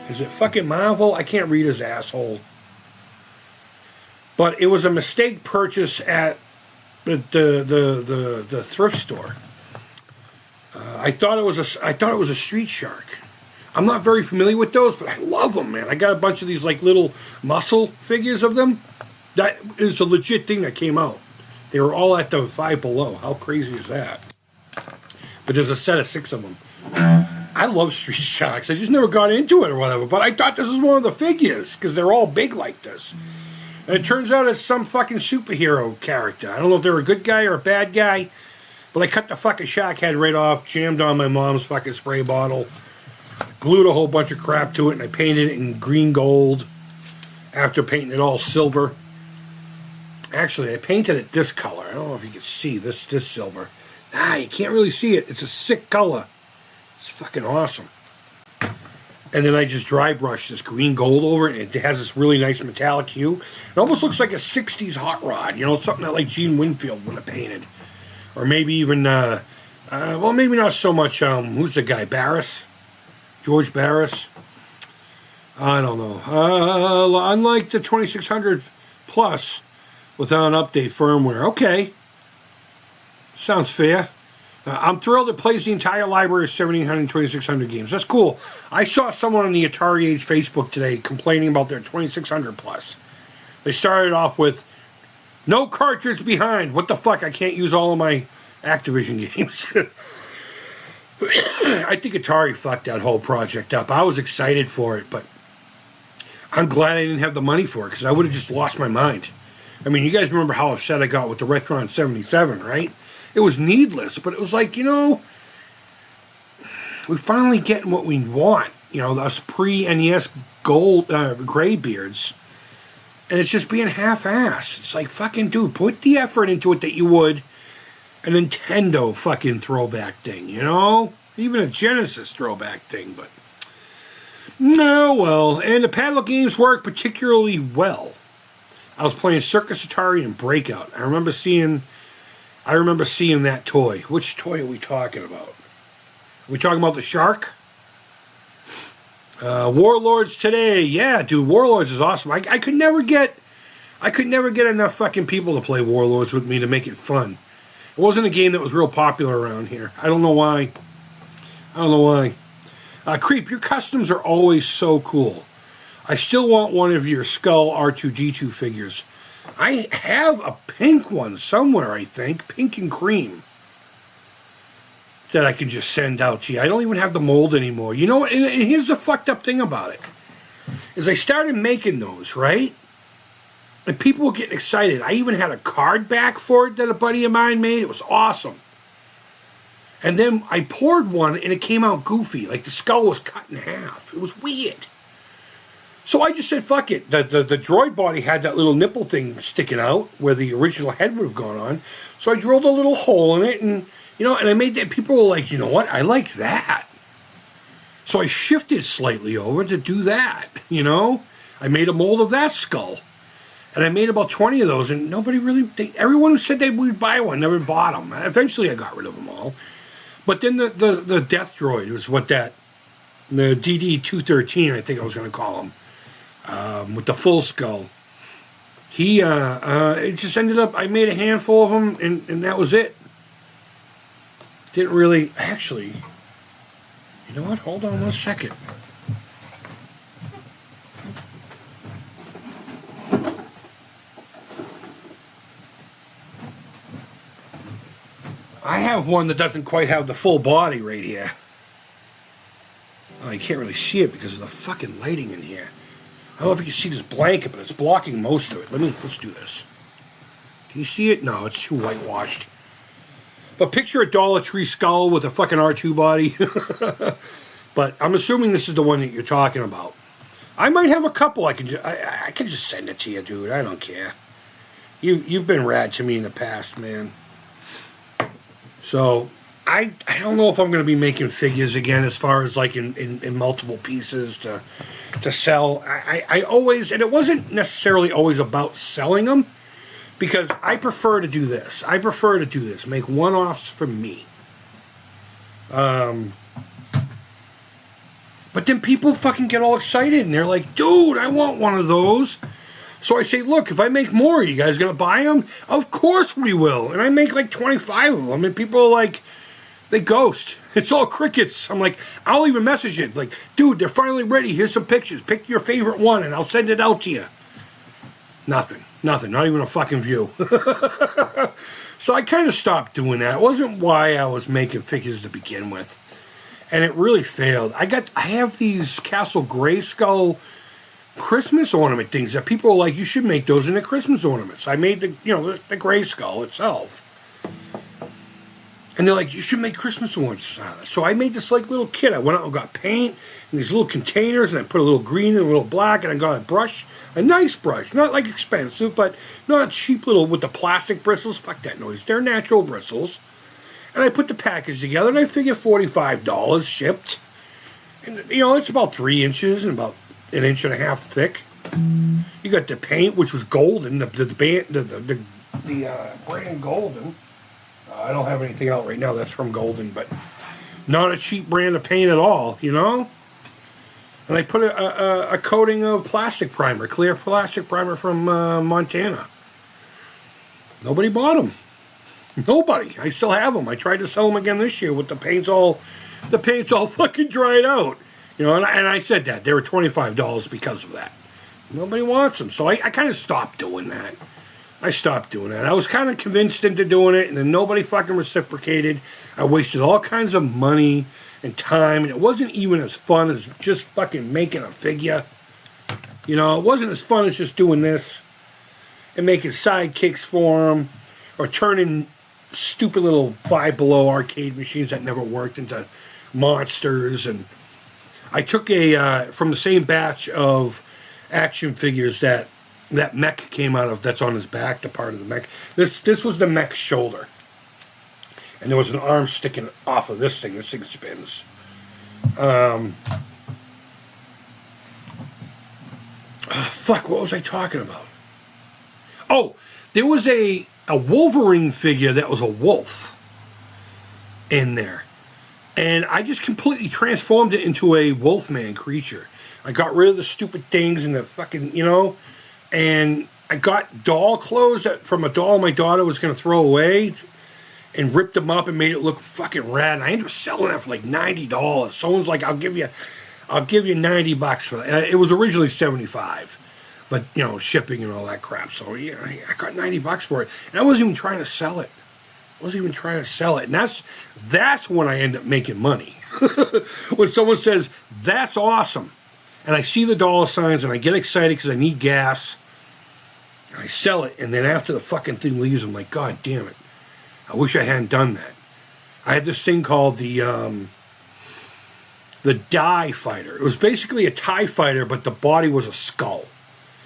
Is it fucking Marvel? I can't read his asshole. But it was a mistake purchase at the thrift store. I thought it was a Street Shark. I'm not very familiar with those, but I love them, man. I got a bunch of these like little muscle figures of them. That is a legit thing that came out. They were all at the Five Below. How crazy is that? But there's a set of 6 of them. I love Street Sharks. I just never got into it or whatever. But I thought this was one of the figures because they're all big like this. And it turns out it's some fucking superhero character. I don't know if they're a good guy or a bad guy. But I cut the fucking shark head right off, jammed on my mom's fucking spray bottle, glued a whole bunch of crap to it, and I painted it in green gold after painting it all silver. Actually, I painted it this color. I don't know if you can see this silver. You can't really see it. It's a sick color. It's fucking awesome. And then I just dry brushed this green gold over it, and it has this really nice metallic hue. It almost looks like a 60s hot rod, something that like Gene Winfield would have painted. Or maybe even, well, maybe not so much, who's the guy, Barris? George Barris? I don't know. Unlike the 2600 Plus, without an update firmware. Okay. Sounds fair. I'm thrilled it plays the entire library of 1700 and 2600 games. That's cool. I saw someone on the Atari Age Facebook today complaining about their 2600 Plus. They started off with no cartridge behind. What the fuck? I can't use all of my Activision games. I think Atari fucked that whole project up. I was excited for it, but I'm glad I didn't have the money for it because I would have just lost my mind. I mean, you guys remember how upset I got with the Retron 77, right? It was needless, but it was like, we're finally getting what we want. Us pre-NES gold graybeards. And it's just being half-assed. It's like, fucking dude, put the effort into it that you would a Nintendo fucking throwback thing, Even a Genesis throwback thing, but... No, well, and the paddle games work particularly well. I was playing Circus Atari and Breakout. I remember seeing that toy. Which toy are we talking about? Are we talking about the shark? Warlords today. Yeah, dude, Warlords is awesome. I could never get enough fucking people to play Warlords with me to make it fun. It wasn't a game that was real popular around here. I don't know why. Creep, your customs are always so cool. I still want one of your Skull R2-D2 figures. I have a pink one somewhere, I think. Pink and cream. That I can just send out to you. I don't even have the mold anymore. You know what? And here's the fucked up thing about it. Is I started making those, right? And people were getting excited. I even had a card back for it that a buddy of mine made. It was awesome. And then I poured one and it came out goofy. Like the skull was cut in half. It was weird. So I just said, fuck it. The droid body had that little nipple thing sticking out where the original head would have gone on. So I drilled a little hole in it and, and I made that. People were like, you know what? I like that. So I shifted slightly over to do that, I made a mold of that skull. And I made about 20 of those, and nobody really... everyone who said they would buy one never bought them. Eventually I got rid of them all. But then the Death Droid was what that... The DD-213, I think I was going to call him. With the full skull. He, it just ended up... I made a handful of them, and that was it. Didn't really... Actually... You know what? Hold on one second. I have one that doesn't quite have the full body right here. Oh, you can't really see it because of the fucking lighting in here. I don't know if you can see this blanket, but it's blocking most of it. Let's do this. Can you see it? No, it's too whitewashed. But picture a Dollar Tree skull with a fucking R2 body. But I'm assuming this is the one that you're talking about. I might have a couple. I can just send it to you, dude. I don't care. You've been rad to me in the past, man. So I don't know if I'm going to be making figures again as far as like in multiple pieces to sell. I always, and it wasn't necessarily always about selling them, because I prefer to do this. Make one-offs for me. But then people fucking get all excited and they're like, dude, I want one of those. So I say, look, if I make more, are you guys going to buy them? Of course we will. And I make like 25 of them. And people are like, they ghost. It's all crickets. I'm like, I'll even message it. Like, dude, they're finally ready. Here's some pictures. Pick your favorite one and I'll send it out to you. Nothing. Not even a fucking view. So I kind of stopped doing that. It wasn't why I was making figures to begin with. And it really failed. I have these Castle Grayskull Christmas ornament things that people are like, you should make those into Christmas ornaments. I made the Grayskull itself. And they're like, you should make Christmas ornaments out of it. So I made this like little kit. I went out and got paint and these little containers, and I put a little green and a little black, and I got a brush, a nice brush, not like expensive, but not cheap little with the plastic bristles. Fuck that noise. They're natural bristles. And I put the package together, and I figured $45 shipped. And it's about 3 inches and about 1.5 inches thick. You got the paint, which was golden, the brand golden. I don't have anything out right now that's from Golden, but not a cheap brand of paint at all, And I put a coating of plastic primer, clear plastic primer from Montana. Nobody bought them. Nobody. I still have them. I tried to sell them again this year with the paint's all fucking dried out. And I said that. They were $25 because of that. Nobody wants them. So I kind of stopped doing that. I was kind of convinced into doing it, and then nobody fucking reciprocated. I wasted all kinds of money and time, and it wasn't even as fun as just fucking making a figure. You know, it wasn't as fun as just doing this and making sidekicks for them, or turning stupid little Five Below arcade machines that never worked into monsters. And I took from the same batch of action figures that mech came out of, that's on his back, the part of the mech. This was the mech shoulder. And there was an arm sticking off of this thing. This thing spins. Fuck, what was I talking about? Oh, there was a Wolverine figure that was a wolf in there. And I just completely transformed it into a Wolfman creature. I got rid of the stupid things and the fucking, you know, and I got doll clothes from a doll my daughter was going to throw away and ripped them up and made it look fucking rad. And I ended up selling that for like $90. Someone's like, I'll give you $90 for that. It was originally $75, but you know, shipping and all that crap. So yeah, I got $90 for it, and I wasn't even trying to sell it. And that's when I end up making money. When someone says that's awesome, and I see the dollar signs and I get excited because I need gas. And I sell it, and then after the fucking thing leaves, I'm like, God damn it! I wish I hadn't done that. I had this thing called the Die Fighter. It was basically a TIE fighter, but the body was a skull.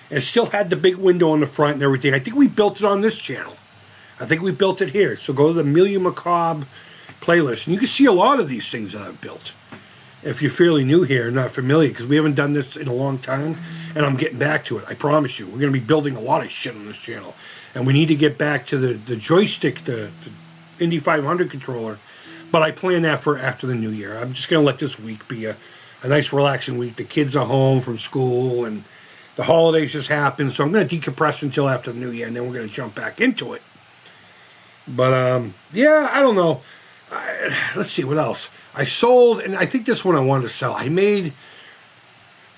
And it still had the big window on the front and everything. I think we built it on this channel. I think we built it here. So go to the Amelia Macabre playlist. And you can see a lot of these things that I've built. If you're fairly new here and not familiar, because we haven't done this in a long time. And I'm getting back to it. I promise you. We're going to be building a lot of shit on this channel. And we need to get back to the joystick, the Indy 500 controller. But I plan that for after the new year. I'm just going to let this week be a nice relaxing week. The kids are home from school and the holidays just happened. So I'm going to decompress until after the new year, and then we're going to jump back into it. But, yeah, I don't know. Let's see, what else? I sold, and I think this one I wanted to sell. I made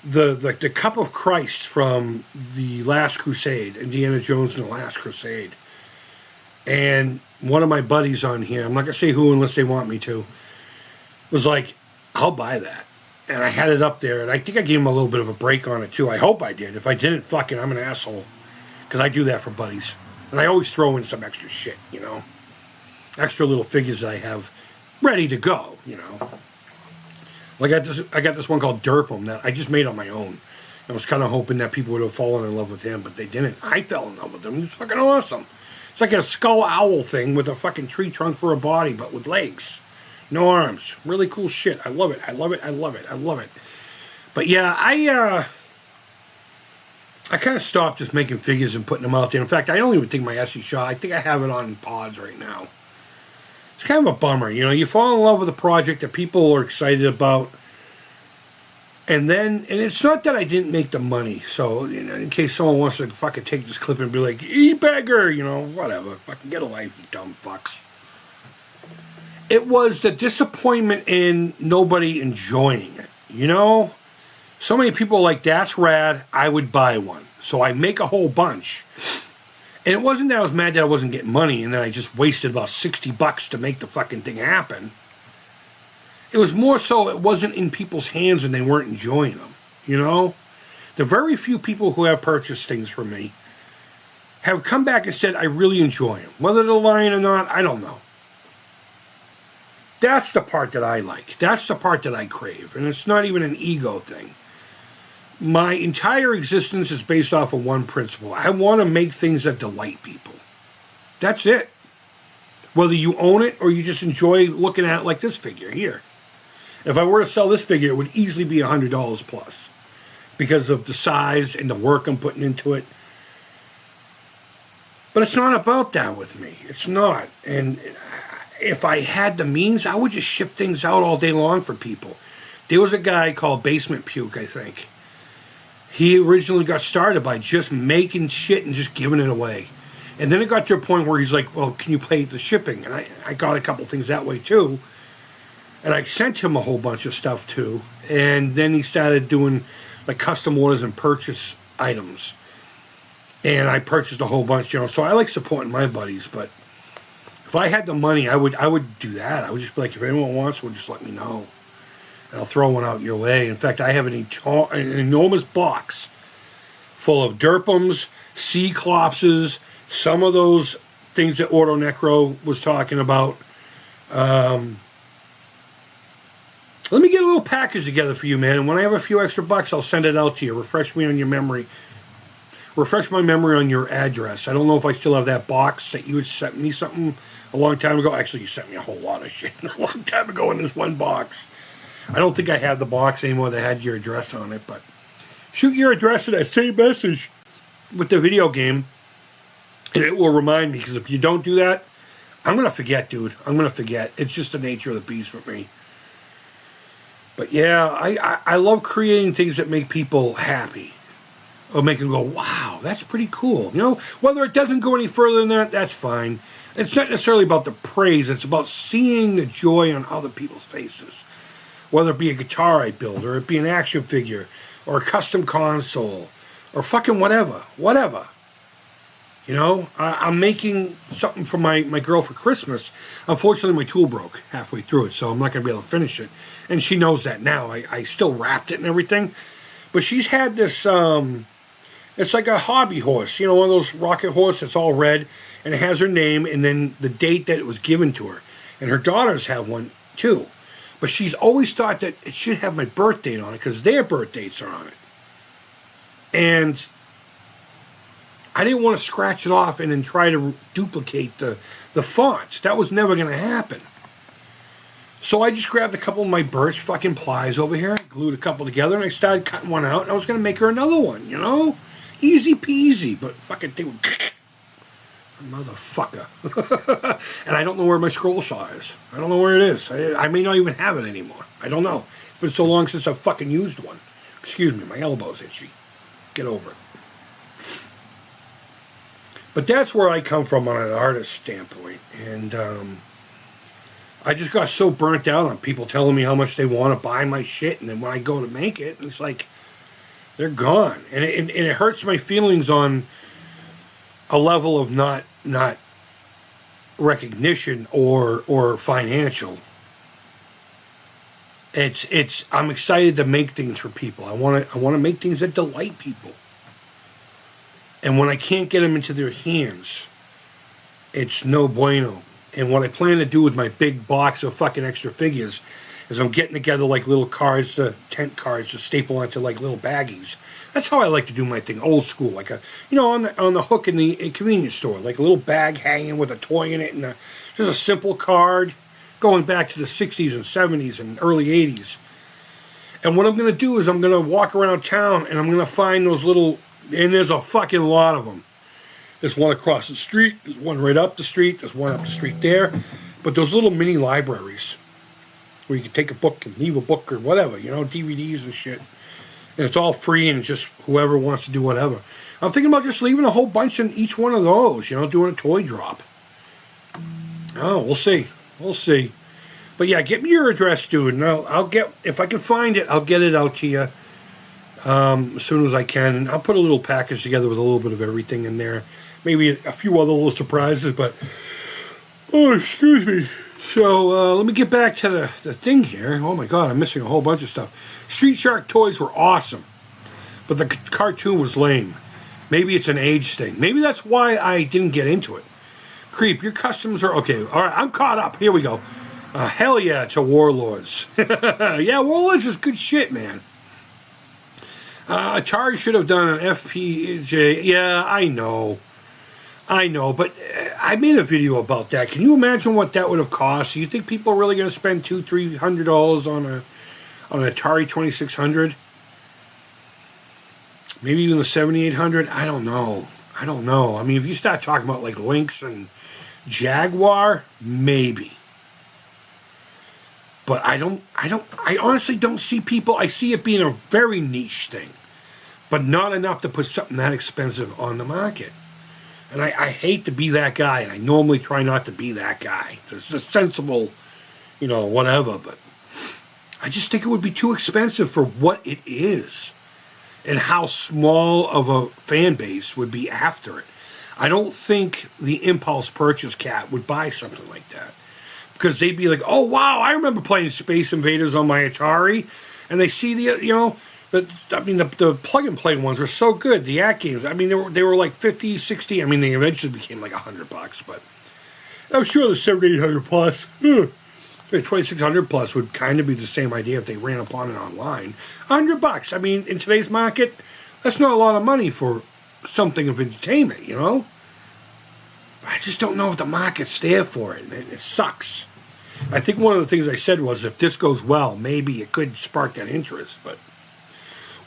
the Cup of Christ from The Last Crusade, Indiana Jones and The Last Crusade. And one of my buddies on here, I'm not going to say who unless they want me to, was like, I'll buy that. And I had it up there, and I think I gave him a little bit of a break on it, too. I hope I did. If I didn't, fucking, I'm an asshole. Because I do that for buddies. And I always throw in some extra shit, you know. Extra little figures that I have ready to go, you know. Like I got this one called Derpum that I just made on my own. I was kind of hoping that people would have fallen in love with him, but they didn't. I fell in love with him. He was fucking awesome. It's like a skull owl thing with a fucking tree trunk for a body, but with legs. No arms. Really cool shit. I love it. But yeah, I kind of stopped just making figures and putting them out there. In fact, I don't even think my Essie Shaw, I think I have it on pause right now. It's kind of a bummer. You know, you fall in love with a project that people are excited about. And it's not that I didn't make the money. So, you know, in case someone wants to fucking take this clip and be like, e-beggar, you know, whatever. Fucking get a life, you dumb fucks. It was the disappointment in nobody enjoying it, you know? So many people are like, that's rad, I would buy one. So I make a whole bunch. And it wasn't that I was mad that I wasn't getting money and that I just wasted about $60 to make the fucking thing happen. It was more so it wasn't in people's hands and they weren't enjoying them, you know? The very few people who have purchased things from me have come back and said, I really enjoy them. Whether they're lying or not, I don't know. That's the part that I like. That's the part that I crave. And it's not even an ego thing. My entire existence is based off of one principle. I want to make things that delight people. That's it. Whether you own it or you just enjoy looking at it like this figure here. If I were to sell this figure, it would easily be $100 plus. Because of the size and the work I'm putting into it. But it's not about that with me. It's not. And if I had the means, I would just ship things out all day long for people. There was a guy called Basement Puke, I think. He originally got started by just making shit and just giving it away. And then it got to a point where he's like, well, can you pay the shipping? And I got a couple things that way too. And I sent him a whole bunch of stuff too. And then he started doing like custom orders and purchase items. And I purchased a whole bunch, you know. So I like supporting my buddies, but if I had the money, I would do that. I would just be like, if anyone wants one, just let me know. And I'll throw one out your way. In fact, I have an enormous box full of Derpums, Cyclopses, some of those things that Ordo Necro was talking about. Let me get a little package together for you, man. And when I have a few extra bucks, I'll send it out to you. Refresh me on your memory. Refresh my memory on your address. I don't know if I still have that box that you had sent me something a long time ago. Actually, you sent me a whole lot of shit a long time ago in this one box. I don't think I have the box anymore that had your address on it, but shoot your address to that same message with the video game, and it will remind me, because if you don't do that, I'm going to forget, dude. I'm going to forget. It's just the nature of the beast with me. But yeah, I love creating things that make people happy. Or make them go, wow, that's pretty cool. You know, whether it doesn't go any further than that, that's fine. It's not necessarily about the praise. It's about seeing the joy on other people's faces. Whether it be a guitar I build, or it be an action figure, or a custom console, or fucking whatever. Whatever. You know, I'm making something for my girl for Christmas. Unfortunately, my tool broke halfway through it, so I'm not going to be able to finish it. And she knows that now. I still wrapped it and everything. But she's had this... it's like a hobby horse, you know, one of those rocket horses that's all red, and it has her name and then the date that it was given to her. And her daughters have one too. But she's always thought that it should have my birth date on it because their birth dates are on it. And I didn't want to scratch it off and then try to duplicate the font. That was never going to happen. So I just grabbed a couple of my Birch fucking plies over here, glued a couple together, and I started cutting one out, and I was going to make her another one, you know? Easy peasy, but fucking thing, motherfucker. And I don't know where my scroll saw is. I don't know where it is. I may not even have it anymore. I don't know. It's been so long since I've fucking used one. Excuse me, my elbow's itchy. Get over it. But that's where I come from on an artist standpoint. And I just got so burnt out on people telling me how much they want to buy my shit. And then when I go to make it, it's like, they're gone. And it hurts my feelings on a level of not recognition or financial. I'm excited to make things for people. I want to make things that delight people. And when I can't get them into their hands, it's no bueno. And what I plan to do with my big box of fucking extra figures is I'm getting together like little cards, tent cards to staple onto like little baggies. That's how I like to do my thing, old school, like a, you know, on the hook in the convenience store, like a little bag hanging with a toy in it, and just a simple card, going back to the 60s and 70s and early 80s. And what I'm going to do is I'm going to walk around town and I'm going to find those little, and there's a fucking lot of them. There's one across the street, there's one right up the street, there's one up the street there. But those little mini libraries where you can take a book and leave a book or whatever, you know, DVDs and shit. And it's all free and just whoever wants to do whatever. I'm thinking about just leaving a whole bunch in each one of those, you know, doing a toy drop. Oh, we'll see. We'll see. But yeah, get me your address, dude, and I'll get, if I can find it, I'll get it out to you as soon as I can. And I'll put a little package together with a little bit of everything in there. Maybe a few other little surprises, but, oh, excuse me. So, let me get back to the thing here. Oh my god, I'm missing a whole bunch of stuff. Street Shark toys were awesome, but the cartoon was lame. Maybe it's an age thing. Maybe that's why I didn't get into it. Creep, your customs are... Okay, alright, I'm caught up. Here we go. Hell yeah to Warlords. Yeah, Warlords is good shit, man. Atari should have done an FPJ. Yeah, I know, but I made a video about that. Can you imagine what that would have cost? Do you think people are really going to spend $200-300 on an Atari 2600? Maybe even the 7800? I don't know. I mean, if you start talking about like Lynx and Jaguar, maybe. But I honestly don't see people. I see it being a very niche thing, but not enough to put something that expensive on the market. And I hate to be that guy, and I normally try not to be that guy. It's a sensible, you know, whatever, but I just think it would be too expensive for what it is. and how small of a fan base would be after it. I don't think the impulse purchase cat would buy something like that. Because they'd be like, oh, wow, I remember playing Space Invaders on my Atari. And they see the plug-and-play ones were so good. The AT games, I mean, they were like 50, 60. I mean, they eventually became like $100. But I'm sure the 7,800 plus, 2,600 plus would kind of be the same idea if they ran upon it online. $100. I mean, in today's market, that's not a lot of money for something of entertainment, you know? I just don't know if the market's there for it. It sucks. I think one of the things I said was if this goes well, maybe it could spark that interest, but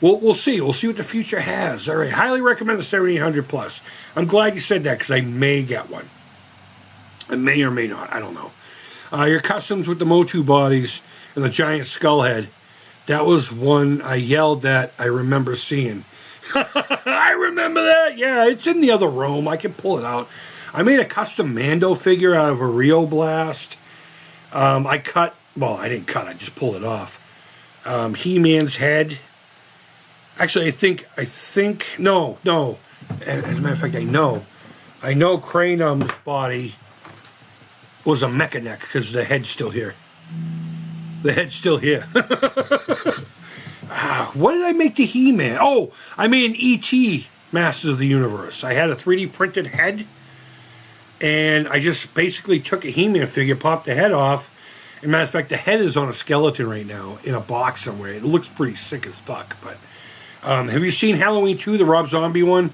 we'll see. We'll see what the future has. All right, highly recommend the 7,800 plus. I'm glad you said that because I may get one. I may or may not. I don't know. Your customs with the Motu bodies and the giant skull head. That was one I yelled at. I remember seeing. I remember that. Yeah, it's in the other room. I can pull it out. I made a custom Mando figure out of a Rio Blast. I didn't cut. I just pulled it off. He-Man's head. Actually, I think, no. As a matter of fact, I know Cranum's body was a mecha neck because the head's still here. The head's still here. What did I make the He-Man? Oh, I made an E.T. Masters of the Universe. I had a 3D printed head, and I just basically took a He-Man figure, popped the head off. As a matter of fact, the head is on a skeleton right now in a box somewhere. It looks pretty sick as fuck. But have you seen Halloween 2, the Rob Zombie one?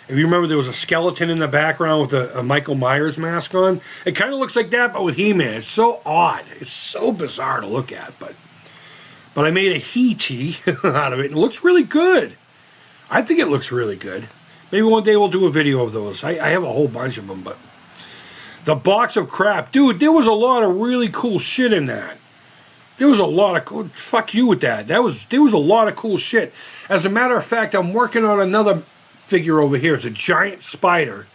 If you remember, there was a skeleton in the background with a Michael Myers mask on. It kind of looks like that, but with He-Man. It's so odd. It's so bizarre to look at. But I made a He-T out of it, and it looks really good. I think it looks really good. Maybe one day we'll do a video of those. I have a whole bunch of them, but the box of crap. Dude, there was a lot of really cool shit in that. There was a lot of cool... Fuck you with that. There was a lot of cool shit. As a matter of fact, I'm working on another figure over here. It's a giant spider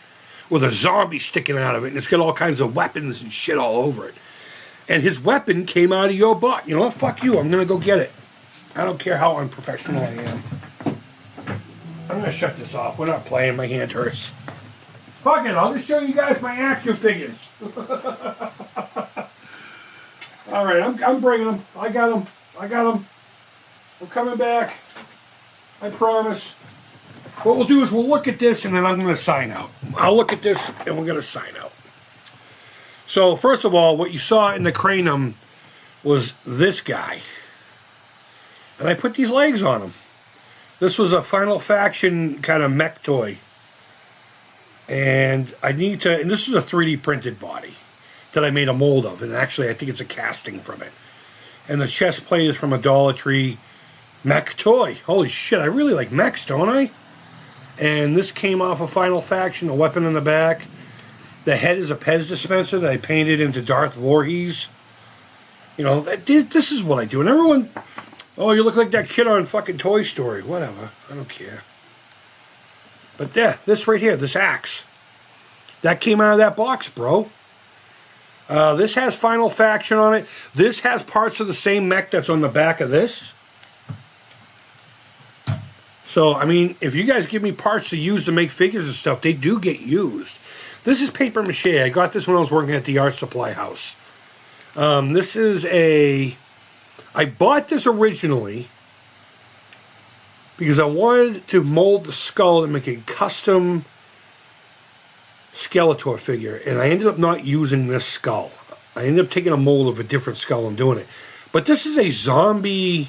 with a zombie sticking out of it, and it's got all kinds of weapons and shit all over it. And his weapon came out of your butt. You know what? Fuck you. I'm going to go get it. I don't care how unprofessional I am. I'm going to shut this off. We're not playing. My hand hurts. Fuck it. I'll just show you guys my action figures. All right. I'm bringing them. I got them. I'm coming back. I promise. What we'll do is we'll look at this, and then I'm going to sign out. I'll look at this, and we're going to sign out. So, first of all, what you saw in the Cranum was this guy. And I put these legs on him. This was a Final Faction kind of mech toy. And and this is a 3D printed body that I made a mold of. And actually, I think it's a casting from it. And the chest plate is from a Dollar Tree mech toy. Holy shit, I really like mechs, don't I? And this came off of Final Faction, a weapon in the back. The head is a Pez dispenser that I painted into Darth Voorhees. You know, this is what I do. And everyone, oh, you look like that kid on fucking Toy Story. Whatever. I don't care. But yeah, this right here, this axe. That came out of that box, bro. This has Final Faction on it. This has parts of the same mech that's on the back of this. So, I mean, if you guys give me parts to use to make figures and stuff, they do get used. This is paper mache. I got this when I was working at the art supply house. This is I bought this originally because I wanted to mold the skull and make a custom Skeletor figure. And I ended up not using this skull. I ended up taking a mold of a different skull and doing it. But this is a zombie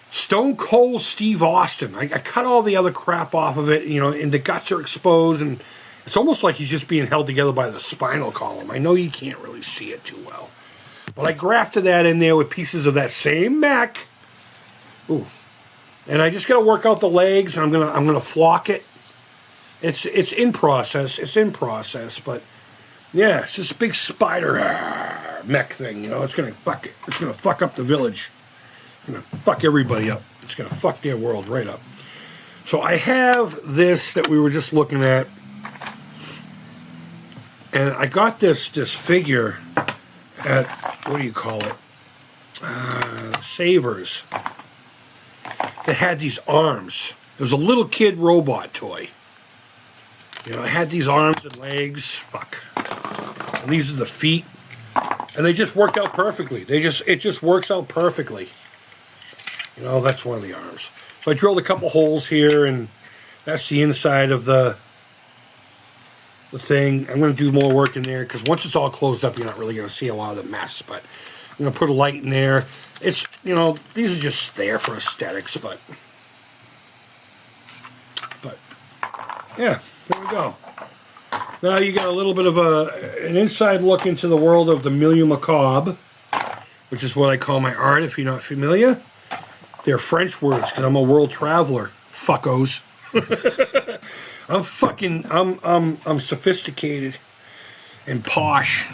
Stone Cold Steve Austin. I cut all the other crap off of it, you know, and the guts are exposed, and it's almost like he's just being held together by the spinal column. I know you can't really see it too well. But I grafted that in there with pieces of that same mech. Ooh. And I just got to work out the legs, and I'm gonna flock it. It's in process. It's in process, but yeah, it's this big spider mech thing, you know. It's gonna fuck up the village. It's gonna fuck everybody up. It's gonna fuck their world right up. So I have this that we were just looking at. And I got this figure at, what do you call it? Savers. that had these arms. It was a little kid robot toy. You know, it had these arms and legs. Fuck. And these are the feet. And they just worked out perfectly. It just works out perfectly. You know, that's one of the arms. So I drilled a couple holes here, and that's the inside of the thing. I'm going to do more work in there, because once it's all closed up, you're not really going to see a lot of the mess. But I'm going to put a light in there. It's, you know, these are just there for aesthetics, but yeah, there we go. Now you got a little bit of an inside look into the world of the milieu macabre, which is what I call my art, if you're not familiar. They're French words, because I'm a world traveler, fuckos. I'm sophisticated and posh.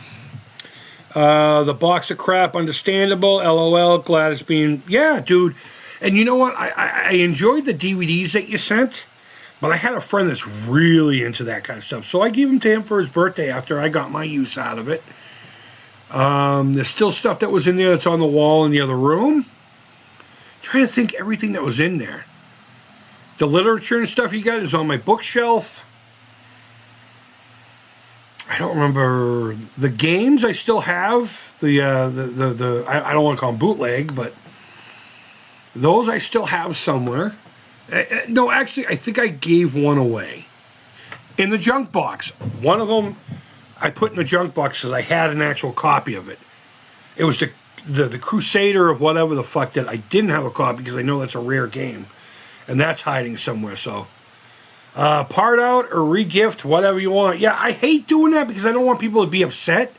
The box of crap, understandable, LOL, glad it's being, yeah, dude. And you know what, I enjoyed the DVDs that you sent. But I had a friend that's really into that kind of stuff. So I gave them to him for his birthday after I got my use out of it. There's still stuff that was in there that's on the wall in the other room. I'm trying to think everything that was in there. The literature and stuff you got is on my bookshelf. I don't remember the games I still have. I don't want to call them bootleg, but those I still have somewhere. No, actually, I think I gave one away. In the junk box. One of them I put in the junk box because I had an actual copy of it. It was the Crusader of whatever the fuck that I didn't have a copy because I know that's a rare game. And that's hiding somewhere, so. Part out or regift, whatever you want. Yeah, I hate doing that because I don't want people to be upset.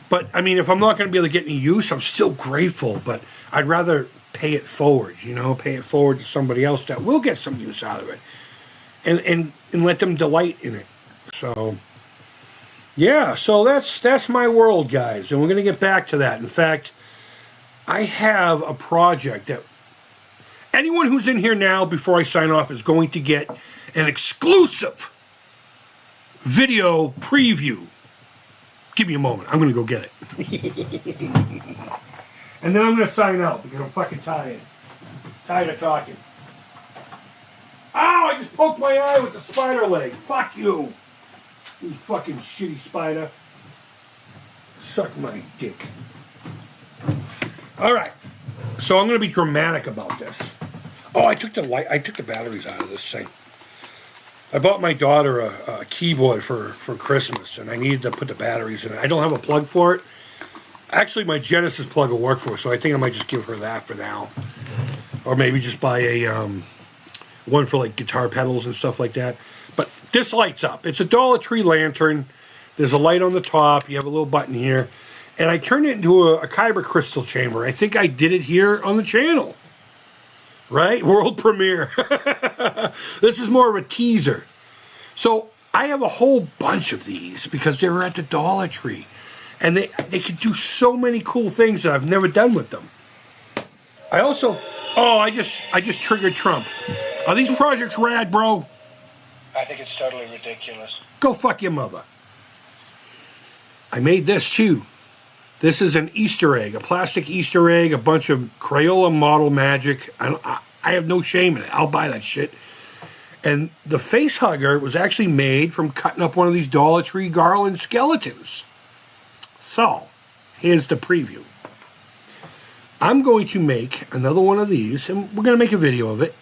But, I mean, if I'm not going to be able to get any use, I'm still grateful. But I'd rather pay it forward, you know, pay it forward to somebody else that will get some use out of it, and let them delight in it. So, yeah, so that's my world, guys, and we're gonna get back to that. In fact, I have a project that anyone who's in here now before I sign off is going to get an exclusive video preview. Give me a moment. I'm gonna go get it. And then I'm going to sign out because I'm fucking tired. Tired of talking. Ow! I just poked my eye with the spider leg. Fuck you. You fucking shitty spider. Suck my dick. Alright. So I'm going to be dramatic about this. Oh, I took the batteries out of this thing. I bought my daughter a keyboard for Christmas, and I needed to put the batteries in it. I don't have a plug for it. Actually, my Genesis plug will work for her, so I think I might just give her that for now. Or maybe just buy a one for like guitar pedals and stuff like that. But this lights up. It's a Dollar Tree lantern. There's a light on the top. You have a little button here. And I turned it into a kyber crystal chamber. I think I did it here on the channel. Right? World premiere. This is more of a teaser. So I have a whole bunch of these because they were at the Dollar Tree. And they could do so many cool things that I've never done with them. I also... Oh, I just triggered Trump. Are these projects rad, bro? I think it's totally ridiculous. Go fuck your mother. I made this too. This is an Easter egg, a plastic Easter egg, a bunch of Crayola model magic. I have no shame in it. I'll buy that shit. And the face hugger was actually made from cutting up one of these Dollar Tree garland skeletons. So, here's the preview. I'm going to make another one of these, and we're going to make a video of it.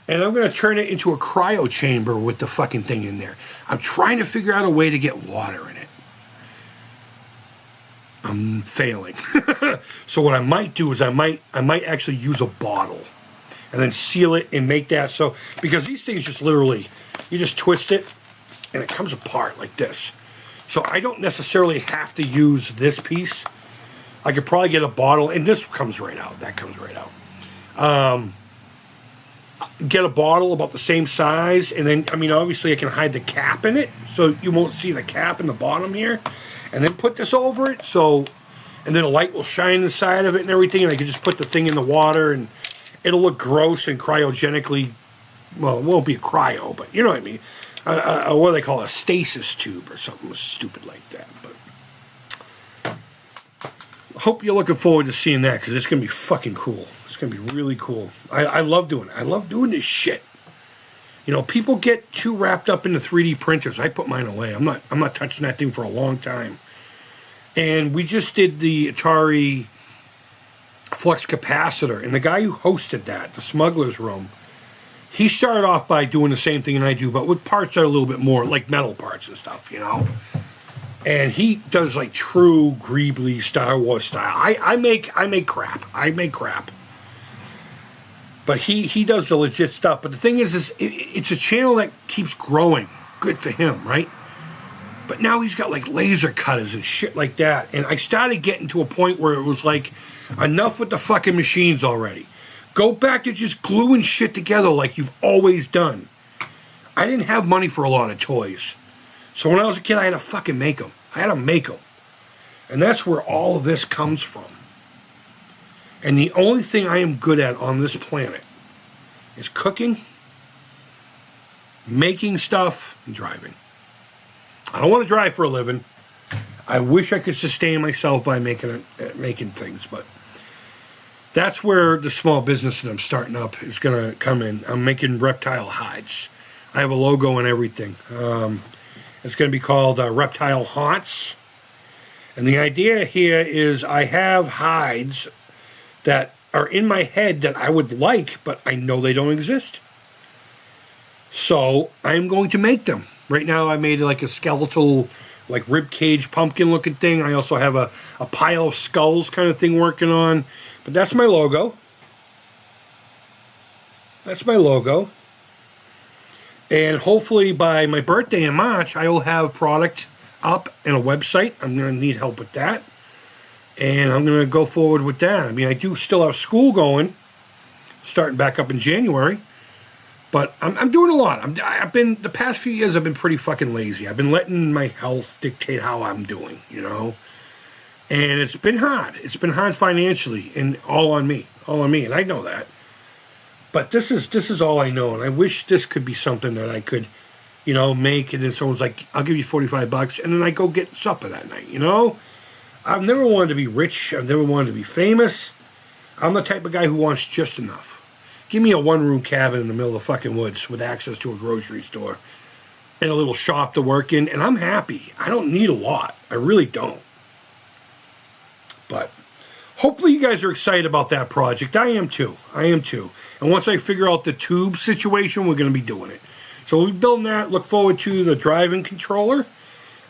And I'm going to turn it into a cryo chamber with the fucking thing in there. I'm trying to figure out a way to get water in it. I'm failing. So what I might do is I might actually use a bottle and then seal it and make that so, because these things just literally, you just twist it and it comes apart like this. So I don't necessarily have to use this piece. I could probably get a bottle, and this comes right out. That comes right out. Get a bottle about the same size, and then, I mean, obviously I can hide the cap in it, so you won't see the cap in the bottom here. And then put this over it, so, and then a light will shine inside of it and everything, and I can just put the thing in the water, and it'll look gross and cryogenically, well, it won't be a cryo, but you know what I mean. What do they call it? A stasis tube or something stupid like that. But hope you're looking forward to seeing that, because it's going to be fucking cool. It's going to be really cool. I love doing it. I love doing this shit. You know, people get too wrapped up in the 3D printers. I put mine away. I'm not touching that thing for a long time. And we just did the Atari flux capacitor, and the guy who hosted that, the Smuggler's Room, he started off by doing the same thing I do, but with parts that are a little bit more like metal parts and stuff, you know. And he does like true Greebly Star Wars style. I make crap. I make crap. But he does the legit stuff. But the thing is it's a channel that keeps growing. Good for him, right? But now he's got like laser cutters and shit like that. And I started getting to a point where it was like, enough with the fucking machines already. Go back to just gluing shit together like you've always done. I didn't have money for a lot of toys. So when I was a kid, I had to fucking make them. I had to make them. And that's where all of this comes from. And the only thing I am good at on this planet is cooking, making stuff, and driving. I don't want to drive for a living. I wish I could sustain myself by making things, but that's where the small business that I'm starting up is going to come in. I'm making reptile hides. I have a logo and everything. It's going to be called Reptile Haunts. And the idea here is I have hides that are in my head that I would like, but I know they don't exist. So I'm going to make them. Right now I made like a skeletal, like rib cage pumpkin looking thing. I also have a pile of skulls kind of thing working on. But that's my logo. That's my logo. And hopefully by my birthday in March, I will have product up and a website. I'm going to need help with that. And I'm going to go forward with that. I mean, I do still have school going, starting back up in January. But I'm doing a lot. The past few years, I've been pretty fucking lazy. I've been letting my health dictate how I'm doing, you know. And it's been hard. It's been hard financially, and all on me. All on me, and I know that. But this is all I know, and I wish this could be something that I could, you know, make, and then someone's like, I'll give you $45, and then I go get supper that night, you know? I've never wanted to be rich. I've never wanted to be famous. I'm the type of guy who wants just enough. Give me a one-room cabin in the middle of the fucking woods with access to a grocery store and a little shop to work in, and I'm happy. I don't need a lot. I really don't. But hopefully you guys are excited about that project. I am too. I am too. And once I figure out the tube situation, we're going to be doing it. So we'll be building that. Look forward to the driving controller.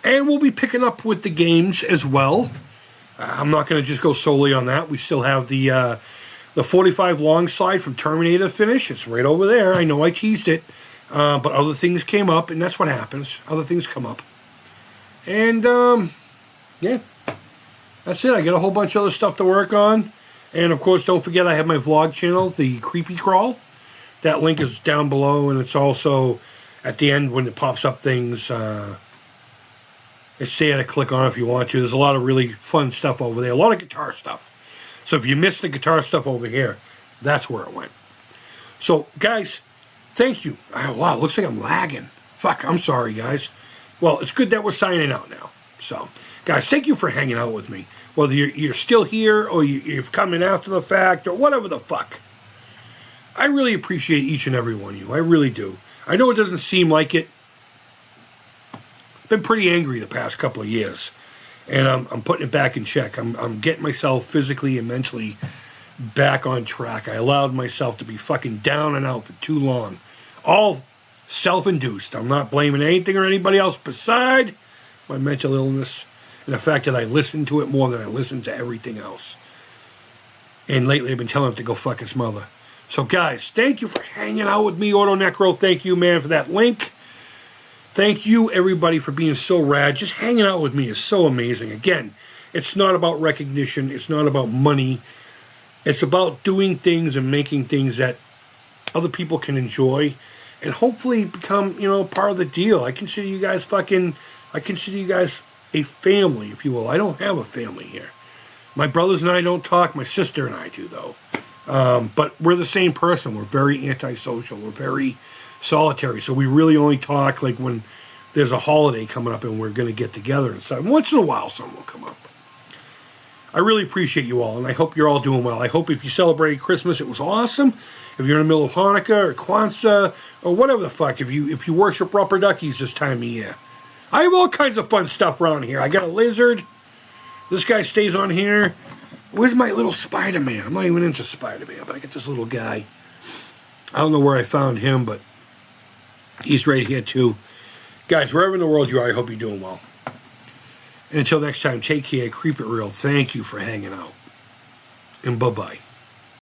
And we'll be picking up with the games as well. I'm not going to just go solely on that. We still have the 45 long slide from Terminator finish. It's right over there. I know I teased it. But other things came up, and that's what happens. Other things come up. And, yeah. That's it. I got a whole bunch of other stuff to work on. And, of course, don't forget I have my vlog channel, the Creepy Crawl. That link is down below, and it's also at the end when it pops up things. It's there to click on if you want to. There's a lot of really fun stuff over there. A lot of guitar stuff. So if you missed the guitar stuff over here, that's where it went. So, guys, thank you. Wow, it looks like I'm lagging. Fuck, I'm sorry, guys. Well, it's good that we're signing out now. So, guys, thank you for hanging out with me. Whether you're still here or you've come in after the fact or whatever the fuck. I really appreciate each and every one of you. I really do. I know it doesn't seem like it. I've been pretty angry the past couple of years. And I'm putting it back in check. I'm getting myself physically and mentally back on track. I allowed myself to be fucking down and out for too long. All self-induced. I'm not blaming anything or anybody else beside my mental illness and the fact that I listen to it more than I listen to everything else. And lately I've been telling him to go fuck his mother. So guys, thank you for hanging out with me, Auto Necro. Thank you, man, for that link. Thank you, everybody, for being so rad. Just hanging out with me is so amazing. Again, it's not about recognition. It's not about money. It's about doing things and making things that other people can enjoy and hopefully become, you know, part of the deal. I consider you guys a family, if you will. I don't have a family here. My brothers and I don't talk. My sister and I do, though. But we're the same person. We're very antisocial. We're very solitary. So we really only talk like when there's a holiday coming up and we're going to get together and stuff. Once in a while, something will come up. I really appreciate you all, and I hope you're all doing well. I hope if you celebrated Christmas, it was awesome. If you're in the middle of Hanukkah or Kwanzaa or whatever the fuck, if you worship rubber duckies this time of year. I have all kinds of fun stuff around here. I got a lizard. This guy stays on here. Where's my little Spider-Man? I'm not even into Spider-Man, but I got this little guy. I don't know where I found him, but he's right here too. Guys, wherever in the world you are, I hope you're doing well. And until next time, take care, creep it real. Thank you for hanging out. And bye-bye.